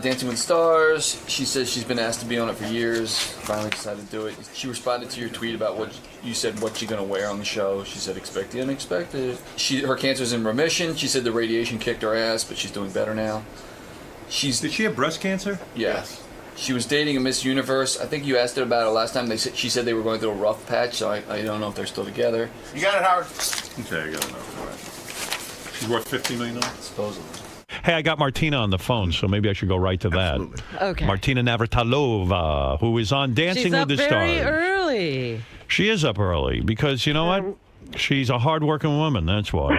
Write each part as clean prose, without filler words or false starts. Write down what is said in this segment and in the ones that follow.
Dancing with the Stars. She says she's been asked to be on it for years. Finally decided to do it. She responded to your tweet about what you said, what she's going to wear on the show. She said, expect the unexpected. Her cancer's in remission. She said the radiation kicked her ass, but she's doing better now. Did she have breast cancer? Yes. She was dating a Miss Universe. I think you asked her about it last time. She said they were going through a rough patch, so I don't know if they're still together. You got it, Howard? Okay, I got it. All right. She's worth $50 million? Supposedly. Hey, I got Martina on the phone, so maybe I should go right to that. Absolutely. Okay. Martina Navratilova, who is on Dancing with the Stars. She's up very early. She is up early because, you know what? She's a hard-working woman, that's why.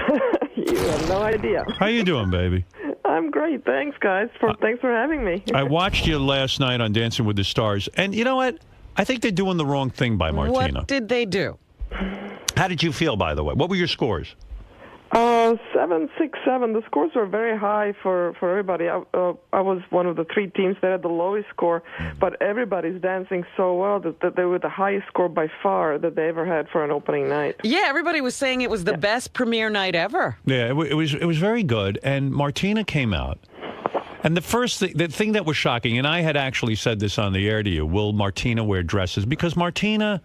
You have no idea. How you doing, baby? I'm great. Thanks, guys. Thanks for having me. I watched you last night on Dancing with the Stars, and you know what? I think they're doing the wrong thing by Martina. What did they do? How did you feel, by the way? What were your scores? 7, 6, 7. The scores were very high for everybody. I was one of the 3 teams that had the lowest score, but everybody's dancing so well that they were the highest score by far that they ever had for an opening night. Yeah, everybody was saying it was the best premiere night ever. Yeah, it was very good, and Martina came out. And the thing that was shocking, and I had actually said this on the air to you, will Martina wear dresses? Because Martina...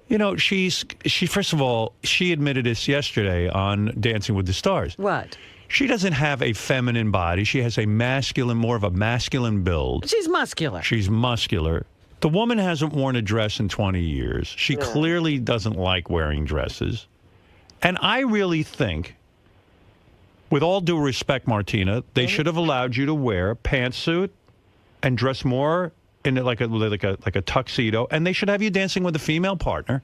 You know, she first of all, she admitted this yesterday on Dancing with the Stars. What? She doesn't have a feminine body. She has more of a masculine build. She's muscular. She's muscular. The woman hasn't worn a dress in 20 years. She clearly doesn't like wearing dresses. And I really think, with all due respect, Martina, they should have allowed you to wear a pantsuit and dress more in like a tuxedo, and they should have you dancing with a female partner.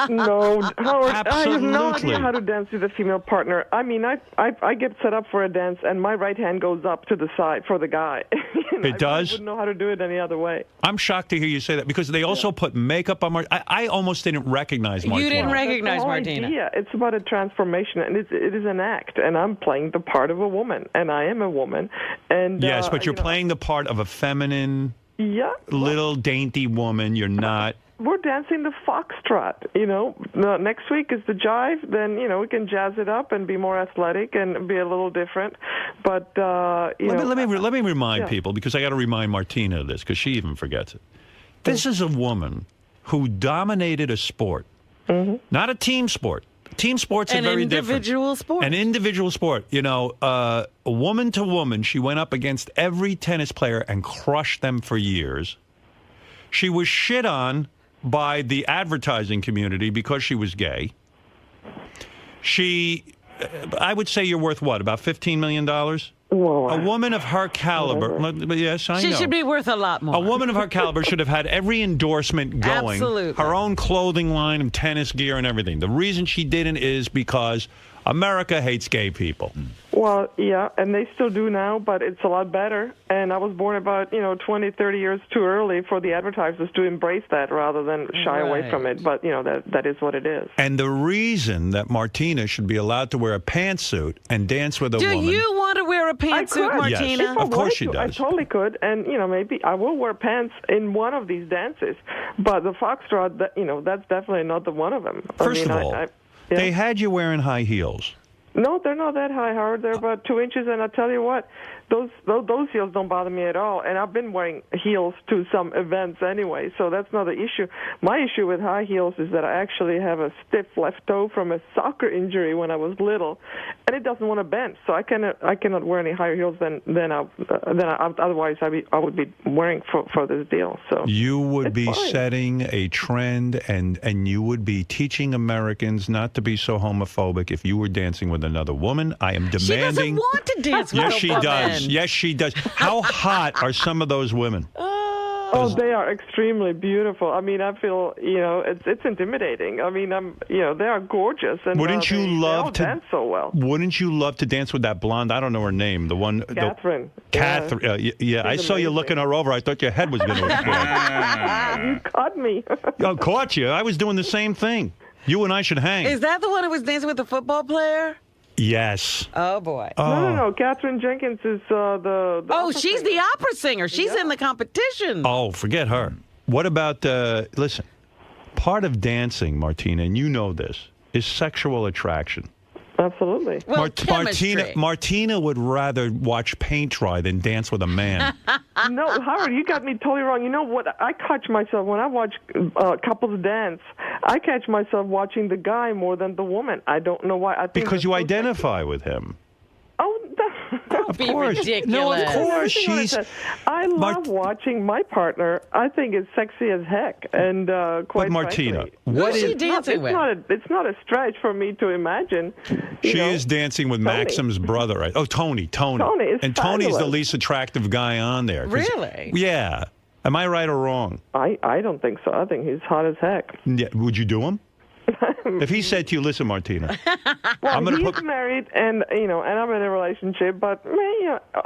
No, Howard, Absolutely. I have no idea how to dance with a female partner. I mean, I get set up for a dance, and my right hand goes up to the side for the guy. It does? I wouldn't know how to do it any other way. I'm shocked to hear you say that, because they also put makeup on Martina. I almost didn't recognize Martina. You didn't recognize Martina. Yeah, it's about a transformation, and it is an act, and I'm playing the part of a woman, and I am a woman. And yes, but you're playing the part of a feminine... Yeah. Little dainty woman, you're not. We're dancing the foxtrot, you know. Next week is the jive, then, you know, we can jazz it up and be more athletic and be a little different. But, let me remind people, because I got to remind Martina of this, because she even forgets it. This is a woman who dominated a sport, not a team sport. Team sports are very different. An individual sport. You know, woman to woman, she went up against every tennis player and crushed them for years. She was shit on by the advertising community because she was gay. I would say you're worth what, about $15 million? Whoa. A woman of her caliber, yes, I know. She should be worth a lot more. A woman of her caliber should have had every endorsement going. Absolutely. Her own clothing line and tennis gear and everything. The reason she didn't is because America hates gay people. Well, yeah, and they still do now, but it's a lot better. And I was born about, 20, 30 years too early for the advertisers to embrace that rather than shy away from it. But, that is what it is. And the reason that Martina should be allowed to wear a pantsuit and dance with a woman... Do you want to wear a pantsuit, Martina? Yes, of course she does. I totally could. And, maybe I will wear pants in one of these dances. But the foxtrot, that's definitely not the one of them. First of all, they had you wearing high heels. No, they're not that high, Howard. They're about 2 inches, and I tell you what, those heels don't bother me at all. And I've been wearing heels to some events anyway, so that's not the issue. My issue with high heels is that I actually have a stiff left toe from a soccer injury when I was little, and it doesn't want to bend. So I cannot wear any higher heels than otherwise I would be wearing for this deal. So you would be setting a trend, and you would be teaching Americans not to be so homophobic if you were dancing with another woman. I am demanding. She doesn't want to dance with Yes, she does. Yes, she does. How hot are some of those women? Oh, they are extremely beautiful. I mean, I feel, it's intimidating. I mean, they are gorgeous, and wouldn't you love to dance so well? Wouldn't you love to dance with that blonde? I don't know her name. The one, Catherine. Catherine. Yeah, I saw you looking her over. I thought your head was going to explode. You caught me. I caught you. I was doing the same thing. You and I should hang. Is that the one who was dancing with the football player? Yes. Oh, boy. No. Catherine Jenkins is the she's the opera singer. She's in the competition. Oh, forget her. What about, listen, part of dancing, Martina, and you know this, is sexual attraction. Absolutely. Well, chemistry. Martina would rather watch paint dry than dance with a man. No, Howard, you got me totally wrong. You know what? I catch myself when I watch couples dance. I catch myself watching the guy more than the woman. I don't know why. I think Because you identify with him. Oh, Don't be ridiculous. No, of course. I love watching my partner. I think it's sexy as heck. And quite But Martina, frankly, what is she dancing with? It's not a stretch for me to imagine. She is dancing with Tony. Maxim's brother, right? Oh, Tony. Tony is and Tony's the fabulous. least attractive guy on there. Really? Yeah. Am I right or wrong? I don't think so. I think he's hot as heck. Yeah. Would you do him? If he said to you, "Listen, Martina, Well, I'm gonna he's put." married, and and I'm in a relationship, but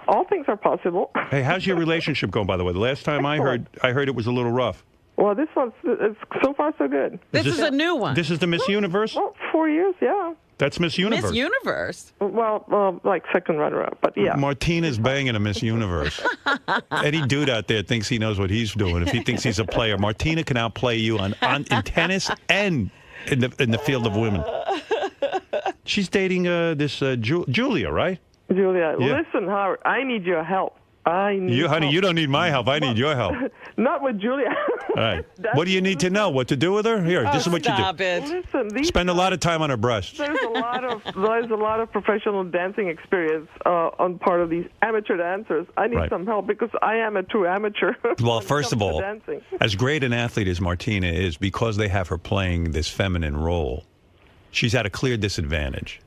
all things are possible. Hey, how's your relationship going? By the way, the last time I heard it was a little rough. Well, this one's it's so far so good. This is a new one. This is the Miss Universe. Well, 4 years, yeah. That's Miss Universe. Miss Universe. Well, like second runner-up, but yeah. Martina's banging a Miss Universe. Any dude out there thinks he knows what he's doing. If he thinks he's a player, Martina can outplay you in tennis and in the field of women. She's dating this Julia, right? Julia, Yeah. listen, Howard, I need your help. I need You, honey, help. you don't need my help. I need your help. Not with Julia. All right. What do you need to know? What to do with her? Here, this is what you do. Stop it. Listen, Spend a lot of time on her breasts. there's a lot of professional dancing experience on part of these amateur dancers. I need Right. some help because I am a true amateur. Well, when it first of comes to all, dancing. as great an athlete as Martina is, because they have her playing this feminine role, she's at a clear disadvantage.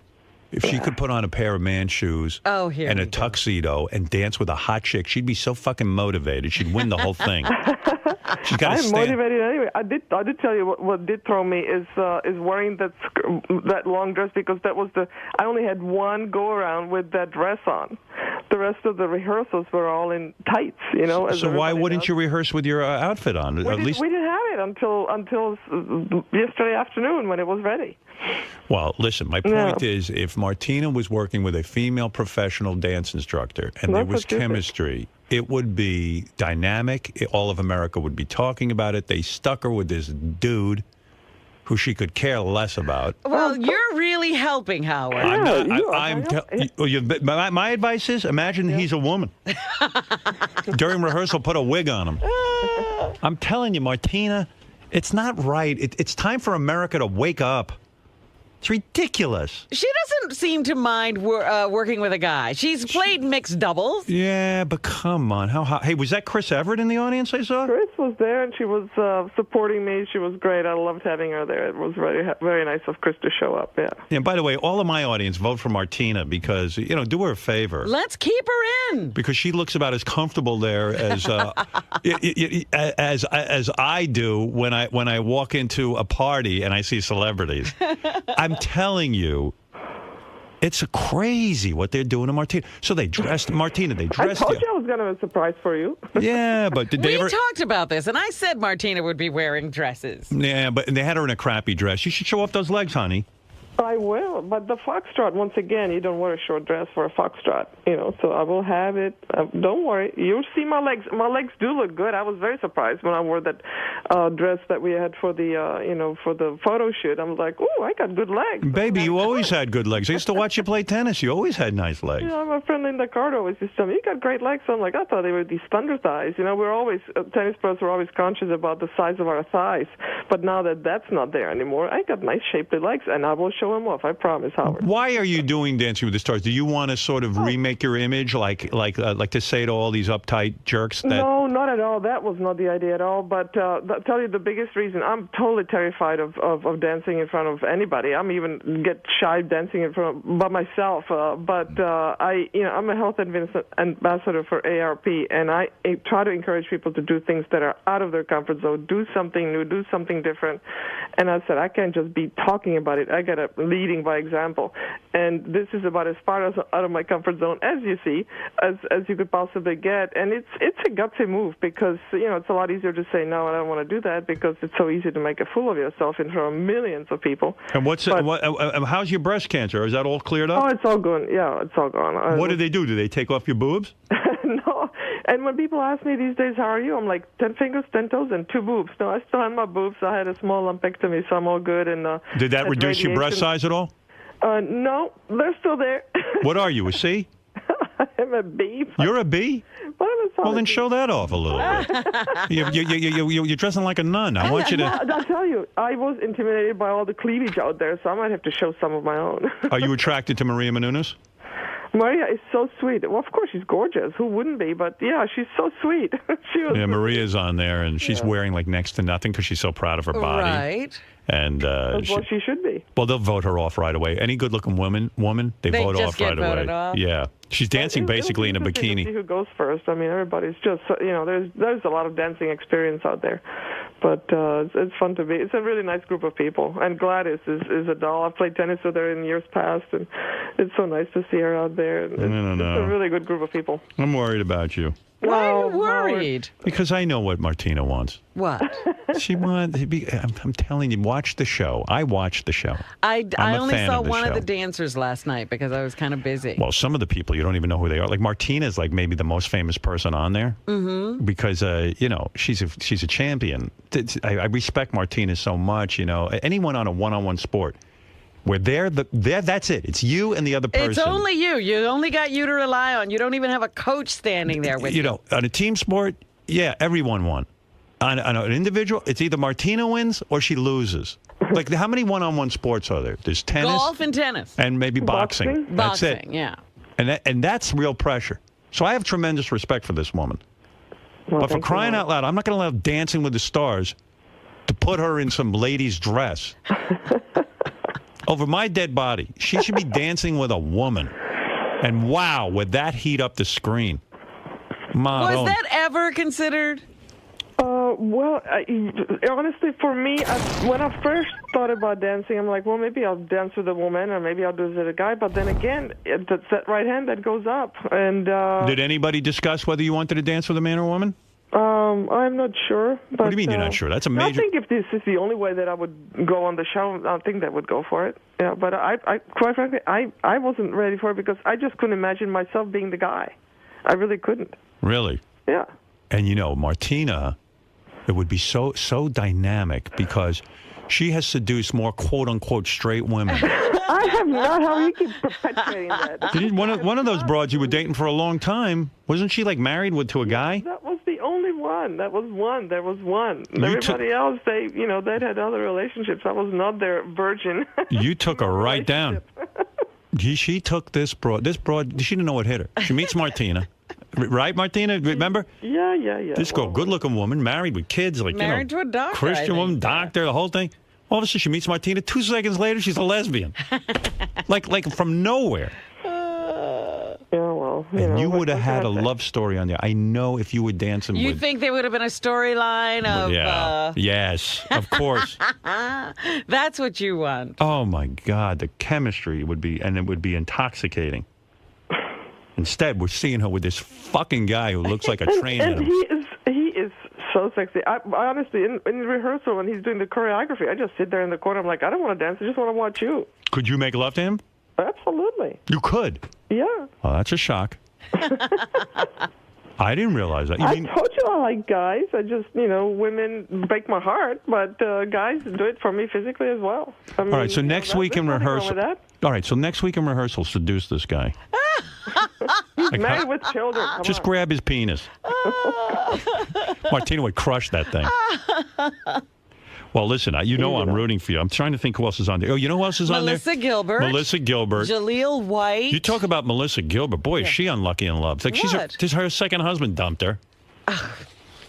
If she could put on a pair of man shoes Here and we a go. tuxedo and dance with a hot chick, she'd be so fucking motivated. She'd win the whole thing. She's got to I'm stand. motivated anyway. I did tell you what did throw me is wearing that long dress because I only had one go around with that dress on. The rest of the rehearsals were all in tights, as So why everybody wouldn't does. you rehearse with your outfit on? We didn't have it until yesterday afternoon when it was ready. Well, listen, my point is if Martina was working with a female professional dance instructor and there That's was what you think. chemistry, it would be dynamic. All of America would be talking about it. They stuck her with this dude who she could care less about. Well, you're really helping, Howard. My advice is imagine he's a woman. During rehearsal, put a wig on him. I'm telling you, Martina, it's not right. It's time for America to wake up. It's ridiculous. She doesn't seem to mind working with a guy. She's played mixed doubles. Yeah, but come on. How hot? Hey, was that Chris Everett in the audience I saw? Chris was there, and she was supporting me. She was great. I loved having her there. It was very, very nice of Chris to show up, yeah. Yeah, by the way, all of my audience vote for Martina because, do her a favor. Let's keep her in. Because she looks about as comfortable there as as I do when I walk into a party and I see celebrities. I'm telling you, it's crazy what they're doing to Martina. So they dressed Martina. They I dressed told you I was going to have a surprise for you. Yeah, but did they We ever? talked about this, and I said Martina would be wearing dresses. Yeah, but they had her in a crappy dress. You should show off those legs, honey. I will, but the foxtrot, once again, you don't wear a short dress for a foxtrot, so I will have it. Don't worry. You'll see my legs. My legs do look good. I was very surprised when I wore that dress that we had for the, for the photo shoot. I was like, oh, I got good legs. Baby, you always had good legs. I used to watch you play tennis. You always had nice legs. My friend Linda Carter always used to tell me, you got great legs. I'm like, I thought they were these thunder thighs. We're always, tennis pros were always conscious about the size of our thighs. But now that that's not there anymore, I got nice shapely legs, and I will show them off. I promise, Howard. Why are you doing Dancing with the Stars? Do you want to sort of remake your image, like to say to all these uptight jerks that? No, not at all. That was not the idea at all. But I'll tell you the biggest reason. I'm totally terrified of dancing in front of anybody. I'm even get shy dancing in front of by myself. But I'm a health ambassador for ARP, and I try to encourage people to do things that are out of their comfort zone, do something new, do something different. And I said, I can't just be talking about it. I got to leading by example. And this is about as far as out of my comfort zone as you see, as you could possibly get. And it's a gutsy move because, it's a lot easier to say, no, I don't want to do that because it's so easy to make a fool of yourself in front of millions of people. And how's your breast cancer? Is that all cleared up? Oh, it's all gone. Yeah, it's all gone. What do they do? Do they take off your boobs? No. And when people ask me these days, how are you? I'm like, 10 fingers, 10 toes, and 2 boobs. No, I still have my boobs. I had a small lumpectomy, so I'm all good. And Did that reduce your breast size at all? No, they're still there. What are you, a C? I'm a B. You're a B? What am I Well, then show that off a little bit. You're dressing like a nun. I want you to... I'll tell you, I was intimidated by all the cleavage out there, so I might have to show some of my own. Are you attracted to Maria Menounos? Maria is so sweet. Well, of course, she's gorgeous. Who wouldn't be? But, yeah, she's so sweet. Yeah, Maria's on there, and she's wearing, like, next to nothing because she's so proud of her body. Right. And That's what she should be. Well, they'll vote her off right away. Any good-looking woman, they vote just off get right voted away. off? Yeah, she's dancing basically in a It'll be interesting bikini. to see who goes first. I mean, everybody's just, there's a lot of dancing experience out there. But it's fun to be. It's a really nice group of people. And Gladys is a doll. I've played tennis with her in years past, and it's so nice to see her out there. It's a really good group of people. I'm worried about you. Why are you worried? Because I know what Martina wants. What? She wants. I'm telling you, watch the show. I watched the show. I only fan saw of the one show. of the dancers last night because I was kind of busy. Well, some of the people you don't even know who they are. Like Martina's like maybe the most famous person on there because she's a champion. I respect Martina so much. Anyone on a one-on-one sport. Where that's it. It's you and the other person. It's only you. You only got you to rely on. You don't even have a coach standing there with you. On a team sport, yeah, everyone won. On an individual, it's either Martina wins or she loses. Like, how many one-on-one sports are there? There's tennis. Golf and tennis. And maybe boxing. That's it. Boxing, yeah. And that's real pressure. So I have tremendous respect for this woman. Well, But for crying out loud, I'm not going to allow Dancing with the Stars to put her in some lady's dress. Over my dead body. She should be dancing with a woman. And wow, would that heat up the screen? Was that ever considered? Well, honestly, for me, when I first thought about dancing, I'm like, well, maybe I'll dance with a woman, or maybe I'll do it with a guy. But then again, that's that right hand that goes up. And did anybody discuss whether you wanted to dance with a man or a woman? I'm not sure. But, What do you mean you're not sure? That's a major... I think if this is the only way that I would go on the show, I think that would go for it. Yeah, but I quite frankly, I wasn't ready for it because I just couldn't imagine myself being the guy. I really couldn't. Really? Yeah. And Martina, it would be so dynamic because she has seduced more quote-unquote straight women. I have not. How you keep perpetuating that? One of those broads you were dating for a long time, wasn't she like married to a guy? That was the only one. There was one. Everybody else, they'd had other relationships. I was not their virgin. You took her right down. She took this broad. She didn't know what hit her. She meets Martina. Right, Martina? Remember? Yeah. This girl, good-looking woman, married with kids. Married to a doctor, Christian woman, doctor, the whole thing. All of a sudden, she meets Martina. 2 seconds later, she's a lesbian. like from nowhere. And you would have had a love story on there. I know if you were dancing with... You think there would have been a storyline of... Yeah. Yes, of course. That's what you want. Oh, my God. The chemistry would be... And it would be intoxicating. Instead, we're seeing her with this fucking guy who looks like a train and animal. he is so sexy. I honestly, in rehearsal, when he's doing the choreography, I just sit there in the corner. I'm like, I don't want to dance. I just want to watch you. Could you make love to him? Absolutely. You could? Yeah. Oh, that's a shock. I didn't realize that. I told you I like guys. I just, women break my heart, but guys do it for me physically as well. I mean, all right, so next week in rehearsal. All right, so next week in rehearsal, seduce this guy. He's married with children. Just grab his penis. Martina would crush that thing. Well, listen, I'm rooting for you. I'm trying to think who else is on there. Oh, you know who else is on there? Melissa Gilbert. Jaleel White. You talk about Melissa Gilbert. Boy, is she unlucky in love. It's like her second husband dumped her.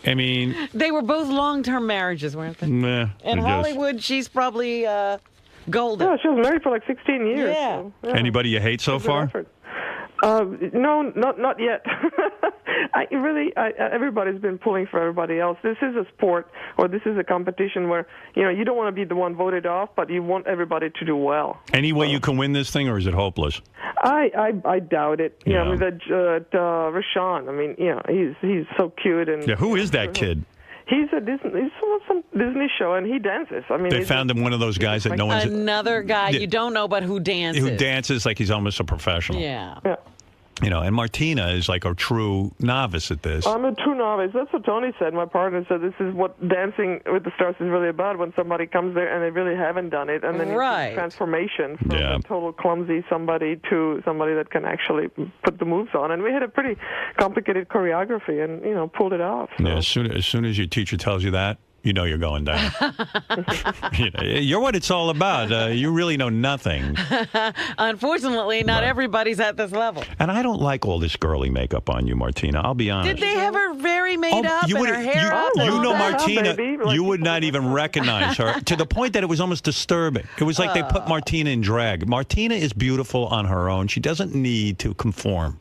I mean... They were both long-term marriages, weren't they? Nah. In Hollywood, she's probably golden. Yeah, she was married for like 16 years. Yeah. So, yeah. Anybody you hate so far? No, not yet. Everybody's been pulling for everybody else. This is a sport, or this is a competition where, you don't want to be the one voted off, but you want everybody to do well. Any way you can win this thing, or is it hopeless? I doubt it. Yeah. Rashawn, he's so cute. And yeah, who is that kid? He's from some Disney show, and he dances. They found him one of those guys that no one's... Another guy you don't know, but who dances. Who dances like he's almost a professional. Yeah. And Martina is like a true novice at this. I'm a true novice. That's what Tony said. My partner said this is what Dancing with the Stars is really about, when somebody comes there and they really haven't done it, and then you see transformation from a total clumsy somebody to somebody that can actually put the moves on. And we had a pretty complicated choreography and, pulled it off. So. Yeah, as soon as your teacher tells you that, you know you're going down. You're what it's all about. You really know nothing. Unfortunately, not everybody's at this level. And I don't like all this girly makeup on you, Martina. I'll be honest. Did they have her very made up and her hair up? Martina, you would not even recognize her, to the point that it was almost disturbing. It was like they put Martina in drag. Martina is beautiful on her own. She doesn't need to conform.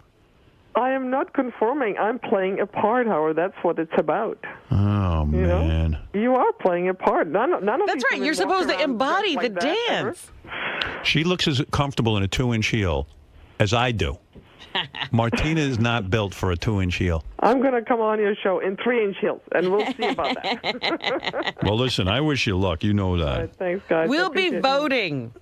I am not conforming. I'm playing a part, Howard. That's what it's about. Oh, man. You are playing a part. None of That's right. You're supposed to embody the dance. She looks as comfortable in a 2-inch heel as I do. Martina is not built for a 2-inch heel. I'm going to come on your show in 3-inch heels, and we'll see about that. Well, listen, I wish you luck. You know that. All right, thanks, guys. We'll be voting.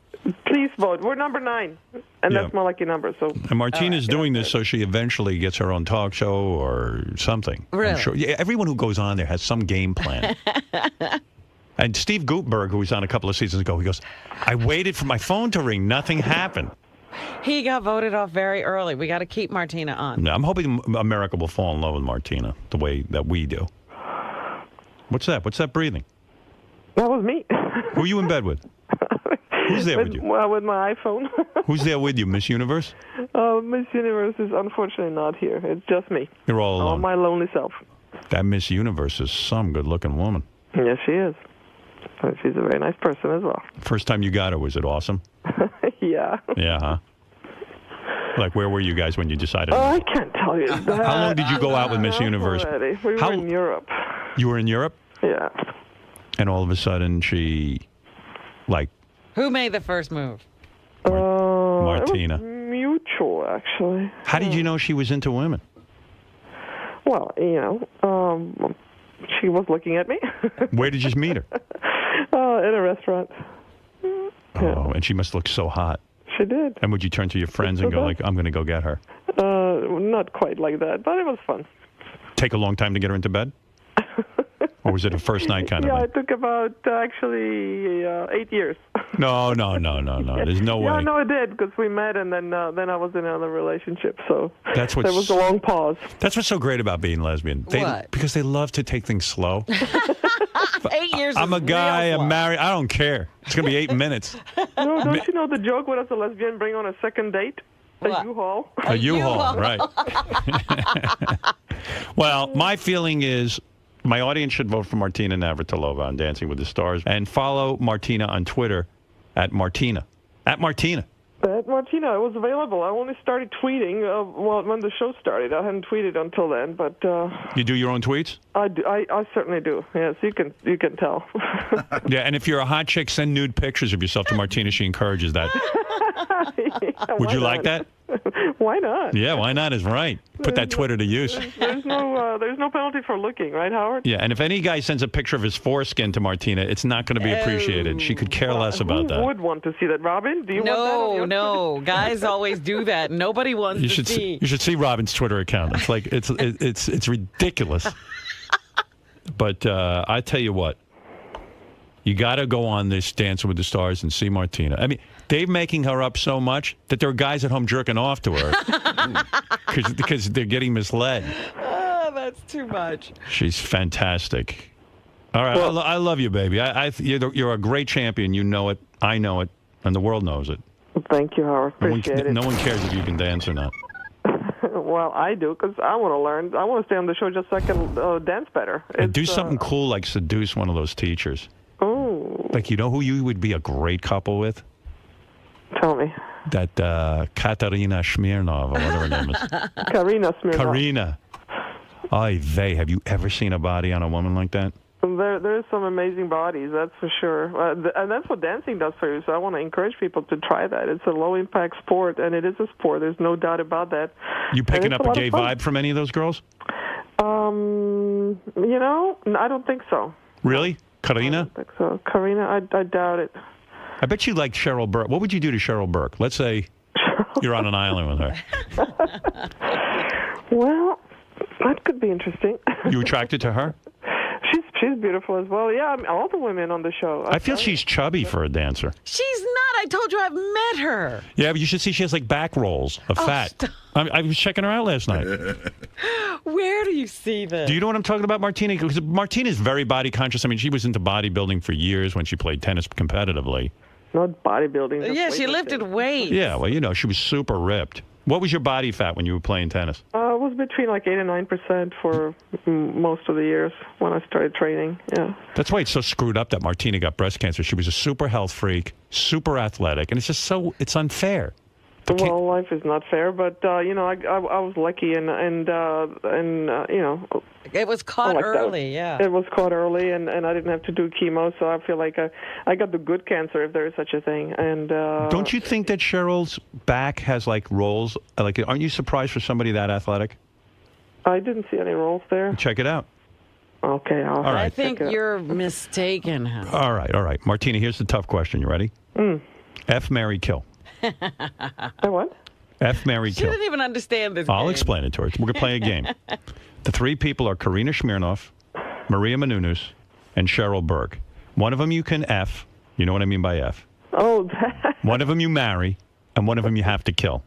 Please vote. We're number 9, and that's my lucky number. So. And Martina's doing this so she eventually gets her own talk show or something. Really? I'm sure. Yeah, everyone who goes on there has some game plan. And Steve Guttenberg, who was on a couple of seasons ago, he goes, I waited for my phone to ring. Nothing happened. He got voted off very early. We got to keep Martina on. No, I'm hoping America will fall in love with Martina the way that we do. What's that? What's that breathing? That was me. Who are you in bed with? Who's there with you? Well, with my iPhone. Who's there with you, Miss Universe? Miss Universe is unfortunately not here. It's just me. You're all alone. My lonely self. That Miss Universe is some good-looking woman. Yes, she is. She's a very nice person as well. First time you got her, was it awesome? Yeah. Yeah, huh? Like, where were you guys when you decided? Oh, I can't tell you that. How long did you go out with Miss Universe? Already. We were in Europe. You were in Europe? Yeah. And all of a sudden, she, like... Who made the first move? Martina. It was mutual, actually. How did you know she was into women? Well, she was looking at me. Where did you meet her? In a restaurant. Oh, and she must look so hot. She did. And would you turn to your friends and go like, I'm going to go get her? Not quite like that, but it was fun. Take a long time to get her into bed? Or was it a first night kind of thing? Yeah, it took about, 8 years. No. There's no way. Yeah, no, it did, because we met, and then I was in another relationship, so there was a long pause. That's what's so great about being lesbian. What? Because they love to take things slow. 8 years I'm a guy, I'm married, I don't care. It's going to be 8 minutes. No, don't you know the joke, what does a lesbian bring on a second date? What? A U-Haul. A U-Haul, right. Well, my feeling is my audience should vote for Martina Navratilova on Dancing with the Stars and follow Martina on Twitter at Martina. At Martina. At Martina, it was available. I only started tweeting when the show started. I hadn't tweeted until then, but... You do your own tweets? I do. I certainly do. Yes, you can tell. Yeah, and if you're a hot chick, send nude pictures of yourself to Martina. She encourages that. Yeah, would you like that? Why not? Yeah, why not is right. Put that Twitter to use. There's no penalty for looking, right, Howard? Yeah, and if any guy sends a picture of his foreskin to Martina, it's not going to be appreciated. She could care less about that. Who would want to see that, Robin? Do you want that? No. Guys always do that. Nobody wants to see. You should see Robin's Twitter account. It's like it's ridiculous. But I tell you what, you got to go on this Dancing with the Stars and see Martina. I mean, they're making her up so much that there are guys at home jerking off to her because they're getting misled. Oh, that's too much. She's fantastic. All right, well, I love you, baby. You're a great champion. You know it. I know it. And the world knows it. Thank you, Howard. Appreciate it. No one cares if you can dance or not. Well, I do, because I want to learn. I want to stay on the show just so I can dance better. And do something cool like seduce one of those teachers. Oh. Like, you know who you would be a great couple with? Tell me. That Katarina Smirnov, or whatever her name is. Karina Smirnov. Karina. Have you ever seen a body on a woman like that? There's some amazing bodies, that's for sure. And that's what dancing does for you, so I want to encourage people to try that. It's a low-impact sport, and it is a sport. There's no doubt about that. You picking up a gay vibe from any of those girls? I don't think so. Really? Karina? I don't think so. Karina, I doubt it. I bet you liked Cheryl Burke. What would you do to Cheryl Burke? Let's say You're on an island with her. Well, that could be interesting. You attracted to her? She's beautiful as well. Yeah, I mean, all the women on the show. I feel she's chubby for a dancer. She's not. I told you I've met her. Yeah, but you should see she has like back rolls of fat. Stop. I was checking her out last night. Where do you see this? Do you know what I'm talking about, Martina? Because Martina's very body conscious. I mean, she was into bodybuilding for years when she played tennis competitively. Not bodybuilding. Yeah, she lifted weights. Yeah, well, you know, she was super ripped. What was your body fat when you were playing tennis? It was between like 8 and 9% for most of the years when I started training. Yeah. That's why it's so screwed up that Martina got breast cancer. She was a super health freak, super athletic, and it's just it's unfair. Well, life is not fair, but you know, I was lucky, and you know, it was caught early. Yeah, it was caught early, and I didn't have to do chemo, so I feel like I got the good cancer, if there is such a thing. And don't you think that Cheryl's back has like rolls? Like, aren't you surprised for somebody that athletic? I didn't see any rolls there. Check it out. Okay, all right. I think you're mistaken. Howard. All right. Martina, here's the tough question. You ready? F, marry, kill. What? F, marry, She kill. didn't even understand this. I'll game. explain it to her. We're going to play a game. The three people are Karina Smirnoff, Maria Menounos, and Cheryl Burke. One of them you can F. You know what I mean by F. Oh, One of them you marry, and one of them you have to kill.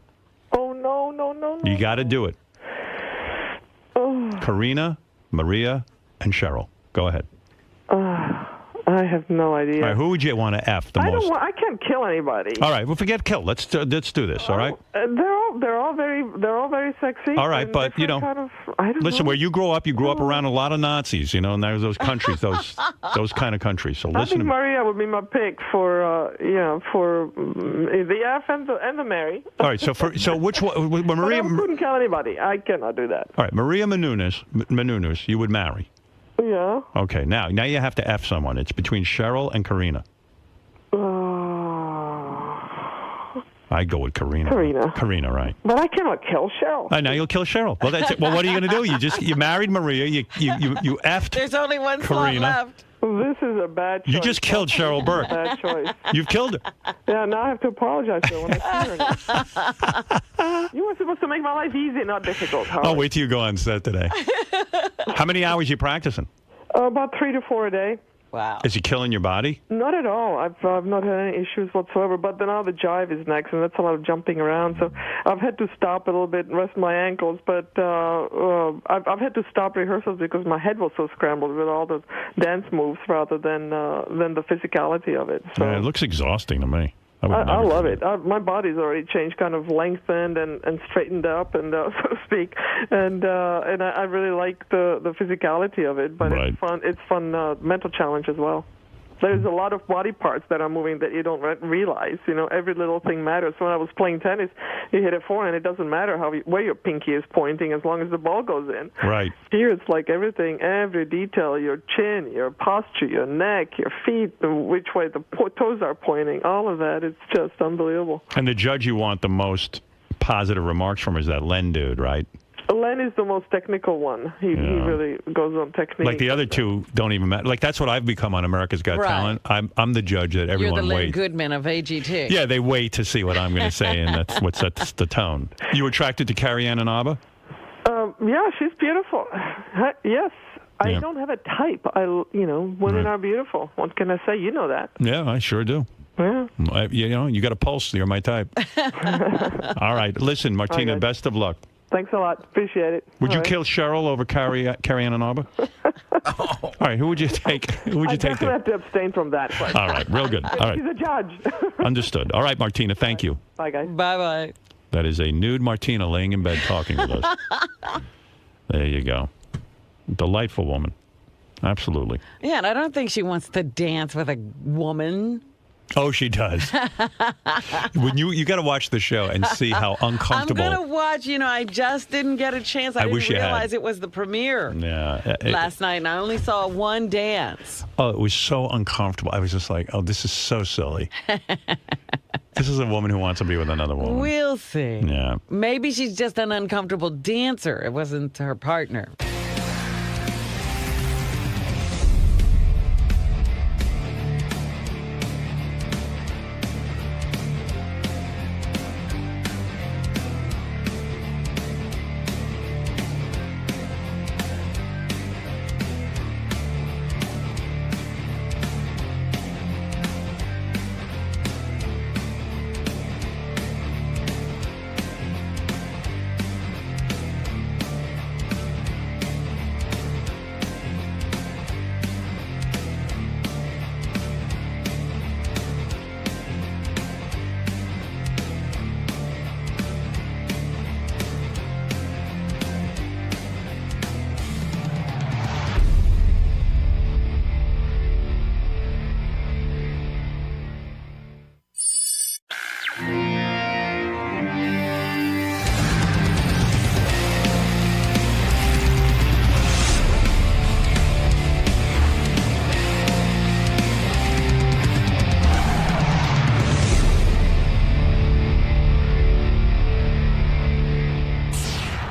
oh no. You got to do it. Oh. Karina, Maria, and Cheryl. Go ahead. I have no idea. All right, who would you want to F the most? I can't kill anybody. All right, well, forget kill. Let's do this, all right? They're all very sexy. All right, and but, you know, kind of, I don't Listen, know. where you grew up around a lot of Nazis, you know, and there's those countries, those kind of countries. So I listen think to me. Maria would be my pick for the F and the Mary. All right, so which one? When But Maria, I couldn't kill anybody. I cannot do that. all right, Maria Menounos, you would marry. Yeah. Okay, now you have to F someone. It's between Cheryl and Karina. I go with Karina. Karina, right? But I cannot kill Cheryl. Now you'll kill Cheryl. Well, that's it. Well, what are you going to do? You married Maria. You effed There's only one slot Karina. left. This is a bad choice. You just killed Cheryl Burke. Bad choice. You've killed her. Yeah, now I have to apologize to her when I see her. You were supposed to make my life easy, not difficult. Howard. I'll wait till you go on set today. How many hours you practicing? About 3 to 4 a day. Wow. Is he killing your body? Not at all. I've not had any issues whatsoever. But then now the jive is next, and that's a lot of jumping around. So I've had to stop a little bit and rest my ankles. But I've had to stop rehearsals because my head was so scrambled with all the dance moves rather than the physicality of it. So Yeah, it looks exhausting to me. I love it. My body's already changed, kind of lengthened and straightened up, and so to speak. And I really like the physicality of it. But Right. it's fun. It's fun mental challenge as well. There's a lot of body parts that are moving that you don't realize. You know, every little thing matters. When I was playing tennis, you hit a forehand, it doesn't matter where your pinky is pointing as long as the ball goes in. Right. Here, it's like everything, every detail, your chin, your posture, your neck, your feet, which way the toes are pointing, all of that. It's just unbelievable. And the judge you want the most positive remarks from is that Len dude, right? Len is the most technical one. He really goes on technique. Like the other two don't even matter. Like that's what I've become on America's Got Right. Talent. I'm the judge that You're everyone the Lynn waits. Goodman of AGT. Yeah, they wait to see what I'm going to say, and that's what sets the tone. You attracted to Carrie Ann Inaba? Yeah, she's beautiful. Yes. I Yeah. don't have a type. Women are beautiful. What can I say? You know that. Yeah, I sure do. Yeah. You got a pulse. You're my type. All right. Listen, Martina, Okay. best of luck. Thanks a lot. Appreciate it. Would All you right. kill Cheryl over Carrie Ann Inaba? All right. Who would you take? Who would I you take definitely there? have to abstain from that question. All right. Real good. All right. She's a judge. Understood. All right, Martina. Thank you. Bye, guys. Bye-bye. That is a nude Martina laying in bed talking with us. There you go. Delightful woman. Absolutely. Yeah, and I don't think she wants to dance with a woman. Oh, she does. When you got to watch the show and see how uncomfortable. I'm going to watch. I just didn't get a chance. I wish didn't you had. realize it was the premiere Yeah. last night, and I only saw one dance. Oh, it was so uncomfortable. I was just like, oh, this is so silly. This is a woman who wants to be with another woman. We'll see. Yeah. Maybe she's just an uncomfortable dancer. It wasn't her partner.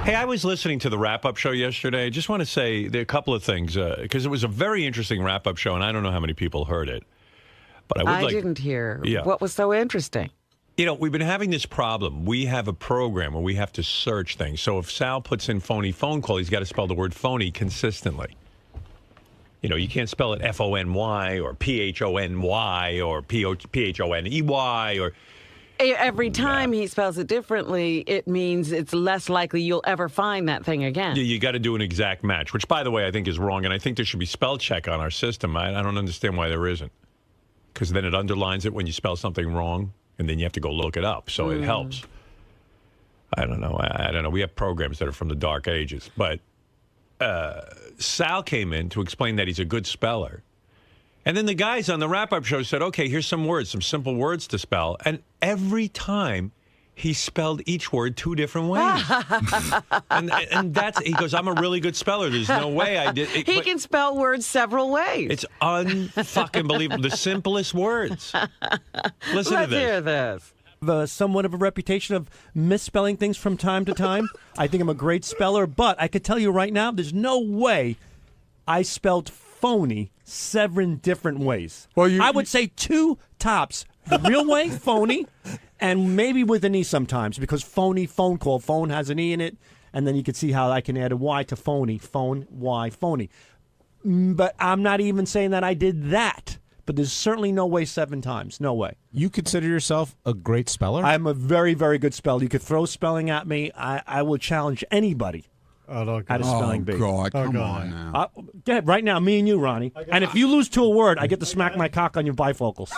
Hey, I was listening to the wrap-up show yesterday. I just want to say a couple of things, because it was a very interesting wrap-up show, and I don't know how many people heard it. But I didn't hear. Yeah. What was so interesting? You know, we've been having this problem. We have a program where we have to search things. So if Sal puts in phony phone call, he's got to spell the word phony consistently. You know, you can't spell it F-O-N-Y or P-H-O-N-Y or P-H-O-N-E-Y or... Every time he spells it differently, it means it's less likely you'll ever find that thing again. You got to do an exact match, which, by the way, I think is wrong. And I think there should be spell check on our system. I don't understand why there isn't. Because then it underlines it when you spell something wrong, and then you have to go look it up. So it helps. I don't know. I don't know. We have programs that are from the dark ages. But Sal came in to explain that he's a good speller. And then the guys on the wrap-up show said, okay, here's some words, some simple words to spell. And every time he spelled each word 2 different ways. and that's, he goes, I'm a really good speller. There's no way I did. He can spell words several ways. It's unfucking believable. The simplest words. Listen to Let's hear this. Somewhat of a reputation of misspelling things from time to time. I think I'm a great speller, but I could tell you right now, there's no way I spelled phony 7 different ways. Well, I would say 2 tops. The real way, phony, and maybe with an E sometimes, because phony, phone call, phone has an E in it, and then you can see how I can add a Y to phony, phone, Y, phony. But I'm not even saying that I did that. But there's certainly no way 7 times. No way. You consider yourself a great speller? I'm a very, very good speller. You could throw spelling at me. I will challenge anybody. At a spelling bee. God, come on now. Go ahead, right now, me and you, Ronnie. And if you lose to a word, I get to smack my cock on your bifocals.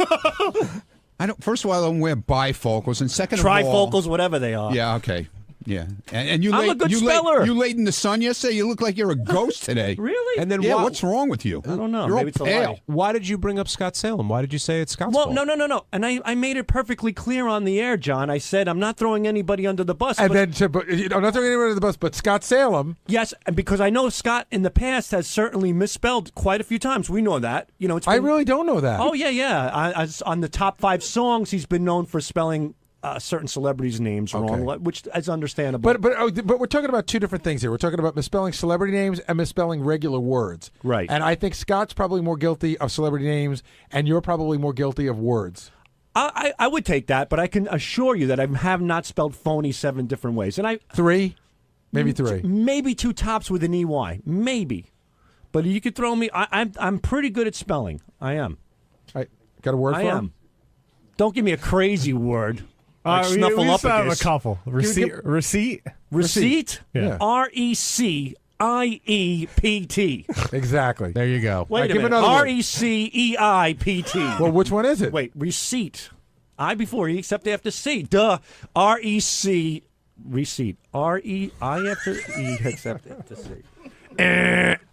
I don't. First of all, I don't wear bifocals, and second of all, trifocals, whatever they are. Yeah, okay. Yeah, and I'm a good speller. You laid in the sun yesterday. You look like you're a ghost today. Really? And then what's wrong with you? I don't know. You're Maybe all it's a pale. lie. Why did you bring up Scott Salem? Why did you say it's Scott's fault? No. And I made it perfectly clear on the air, John. I said I'm not throwing anybody under the bus. And then, I'm not throwing anybody under the bus, but Scott Salem. Yes, because I know Scott in the past has certainly misspelled quite a few times. We know that. You know, I really don't know that. Oh yeah. On the top 5 songs, he's been known for spelling certain celebrities' names wrong, which is understandable. But we're talking about 2 different things here. We're talking about misspelling celebrity names and misspelling regular words. Right. And I think Scott's probably more guilty of celebrity names, and you're probably more guilty of words. I would take that, but I can assure you that I have not spelled phony 7 different ways. And 3? Maybe 3. Maybe 2 tops with an EY. Maybe. But you could throw me. I'm pretty good at spelling. I am. Got a word for him? I am. Don't give me a crazy word. Like we snuffleupagus. have a couple. Receipt? Yeah. RECIEPT. Exactly. There you go. Wait a give minute. another word. RECEIPT. Well, which one is it? Wait, receipt. I before E, except after C. Duh. REC. Receipt. R-E-I after E, except after C.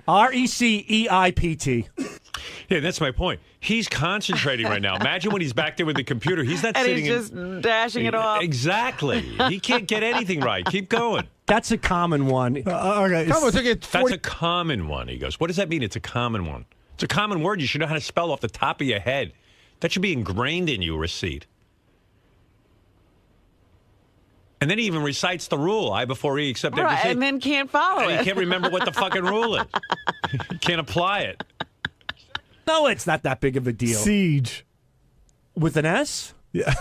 RECEIPT. Yeah, that's my point. He's concentrating right now. Imagine when he's back there with the computer. He's not And sitting he's just dashing it off. Exactly. He can't get anything right. Keep going. That's a common one. Okay. That's a common one. He goes, what does that mean? It's a common one. It's a common word. You should know how to spell off the top of your head. That should be ingrained in you, receipt. And then he even recites the rule, I before E, except after C. And then can't follow And it. he can't remember what the fucking rule is. He can't apply it. No, it's not that big of a deal. Siege. With an S? Yeah.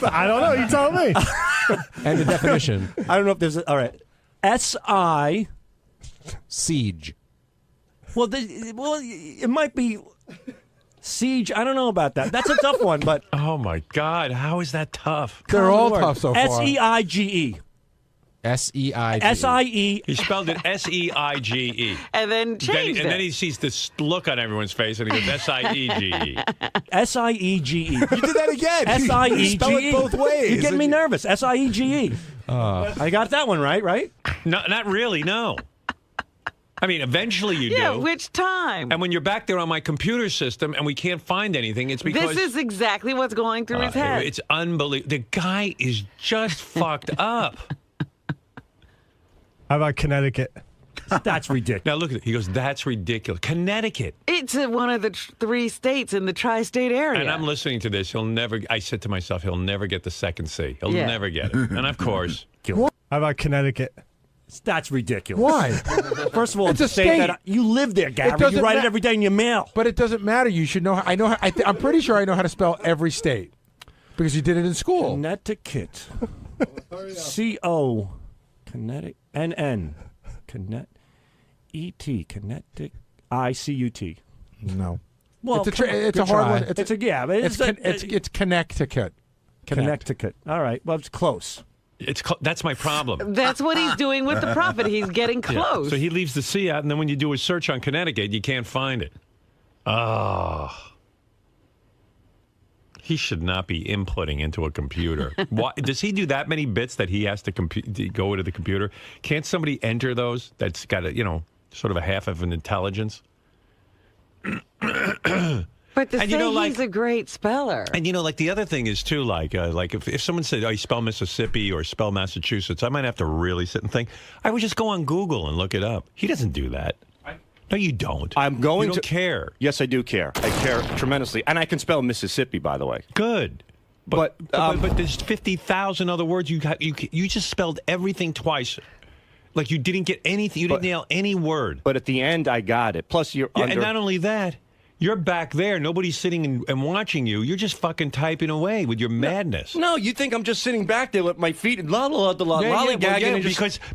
I don't know. You tell me. And the definition. I don't know if there's all right. S-I. Siege. Well, it might be siege. I don't know about that. That's a tough one, but. Oh, my God. How is that tough? They're all tough so far. S-E-I-G-E. S-E-I-G-E. S-I-E. He spelled it S-E-I-G-E. And then changed it. And then he sees this look on everyone's face, and he goes, S-I-E-G-E. S-I-E-G-E. You did that again. S-I-E-G-E. Spell it both ways. You're getting me nervous. S-I-E-G-E. I got that one right? No, not really, no. I mean, eventually you Yeah, do. which time? And when you're back there on my computer system and we can't find anything, it's because... This is exactly what's going through his head. It's unbelievable. The guy is just fucked up. How about Connecticut? That's ridiculous. Now look at it. He goes, that's ridiculous. Connecticut. It's one of the 3 states in the tri-state area. And I'm listening to this. I said to myself, he'll never get the second C. He'll never get it. And of course... How about Connecticut? That's ridiculous. Why? First of all, It's a say state. that you live there, Gary. You doesn't write it ma- every day in your mail. But it doesn't matter. You should know. I know. I'm pretty sure I know how to spell every state because you did it in school. Connecticut. C-O. Connecticut. N-N. E-T. Connecticut. I-C-U-T. No. Well, it's a good hard try. one. It's a yeah, but It's Connecticut. Connecticut. All right. Well, it's close. That's my problem. That's what he's doing with the prophet. He's getting close. So he leaves the C out, and then when you do a search on Connecticut, you can't find it. Oh. He should not be inputting into a computer. Why, does he do that many bits that he has to go into the computer? Can't somebody enter those that's got a, sort of a half of an intelligence? But to say he's a great speller. And like the other thing is too, like if someone said, "Oh, you spell Mississippi or spell Massachusetts," I might have to really sit and think. I would just go on Google and look it up. He doesn't do that. No, you don't. I'm going you don't care. Yes, I do care. I care tremendously, and I can spell Mississippi, by the way. Good. But there's 50,000 other words you just spelled everything twice. Like you didn't get anything. You didn't nail any word. But at the end, I got it. Plus, you're under. And not only that. You're back there. Nobody's sitting and watching you. You're just fucking typing away with your madness. No, you think I'm just sitting back there with my feet and lollygagging.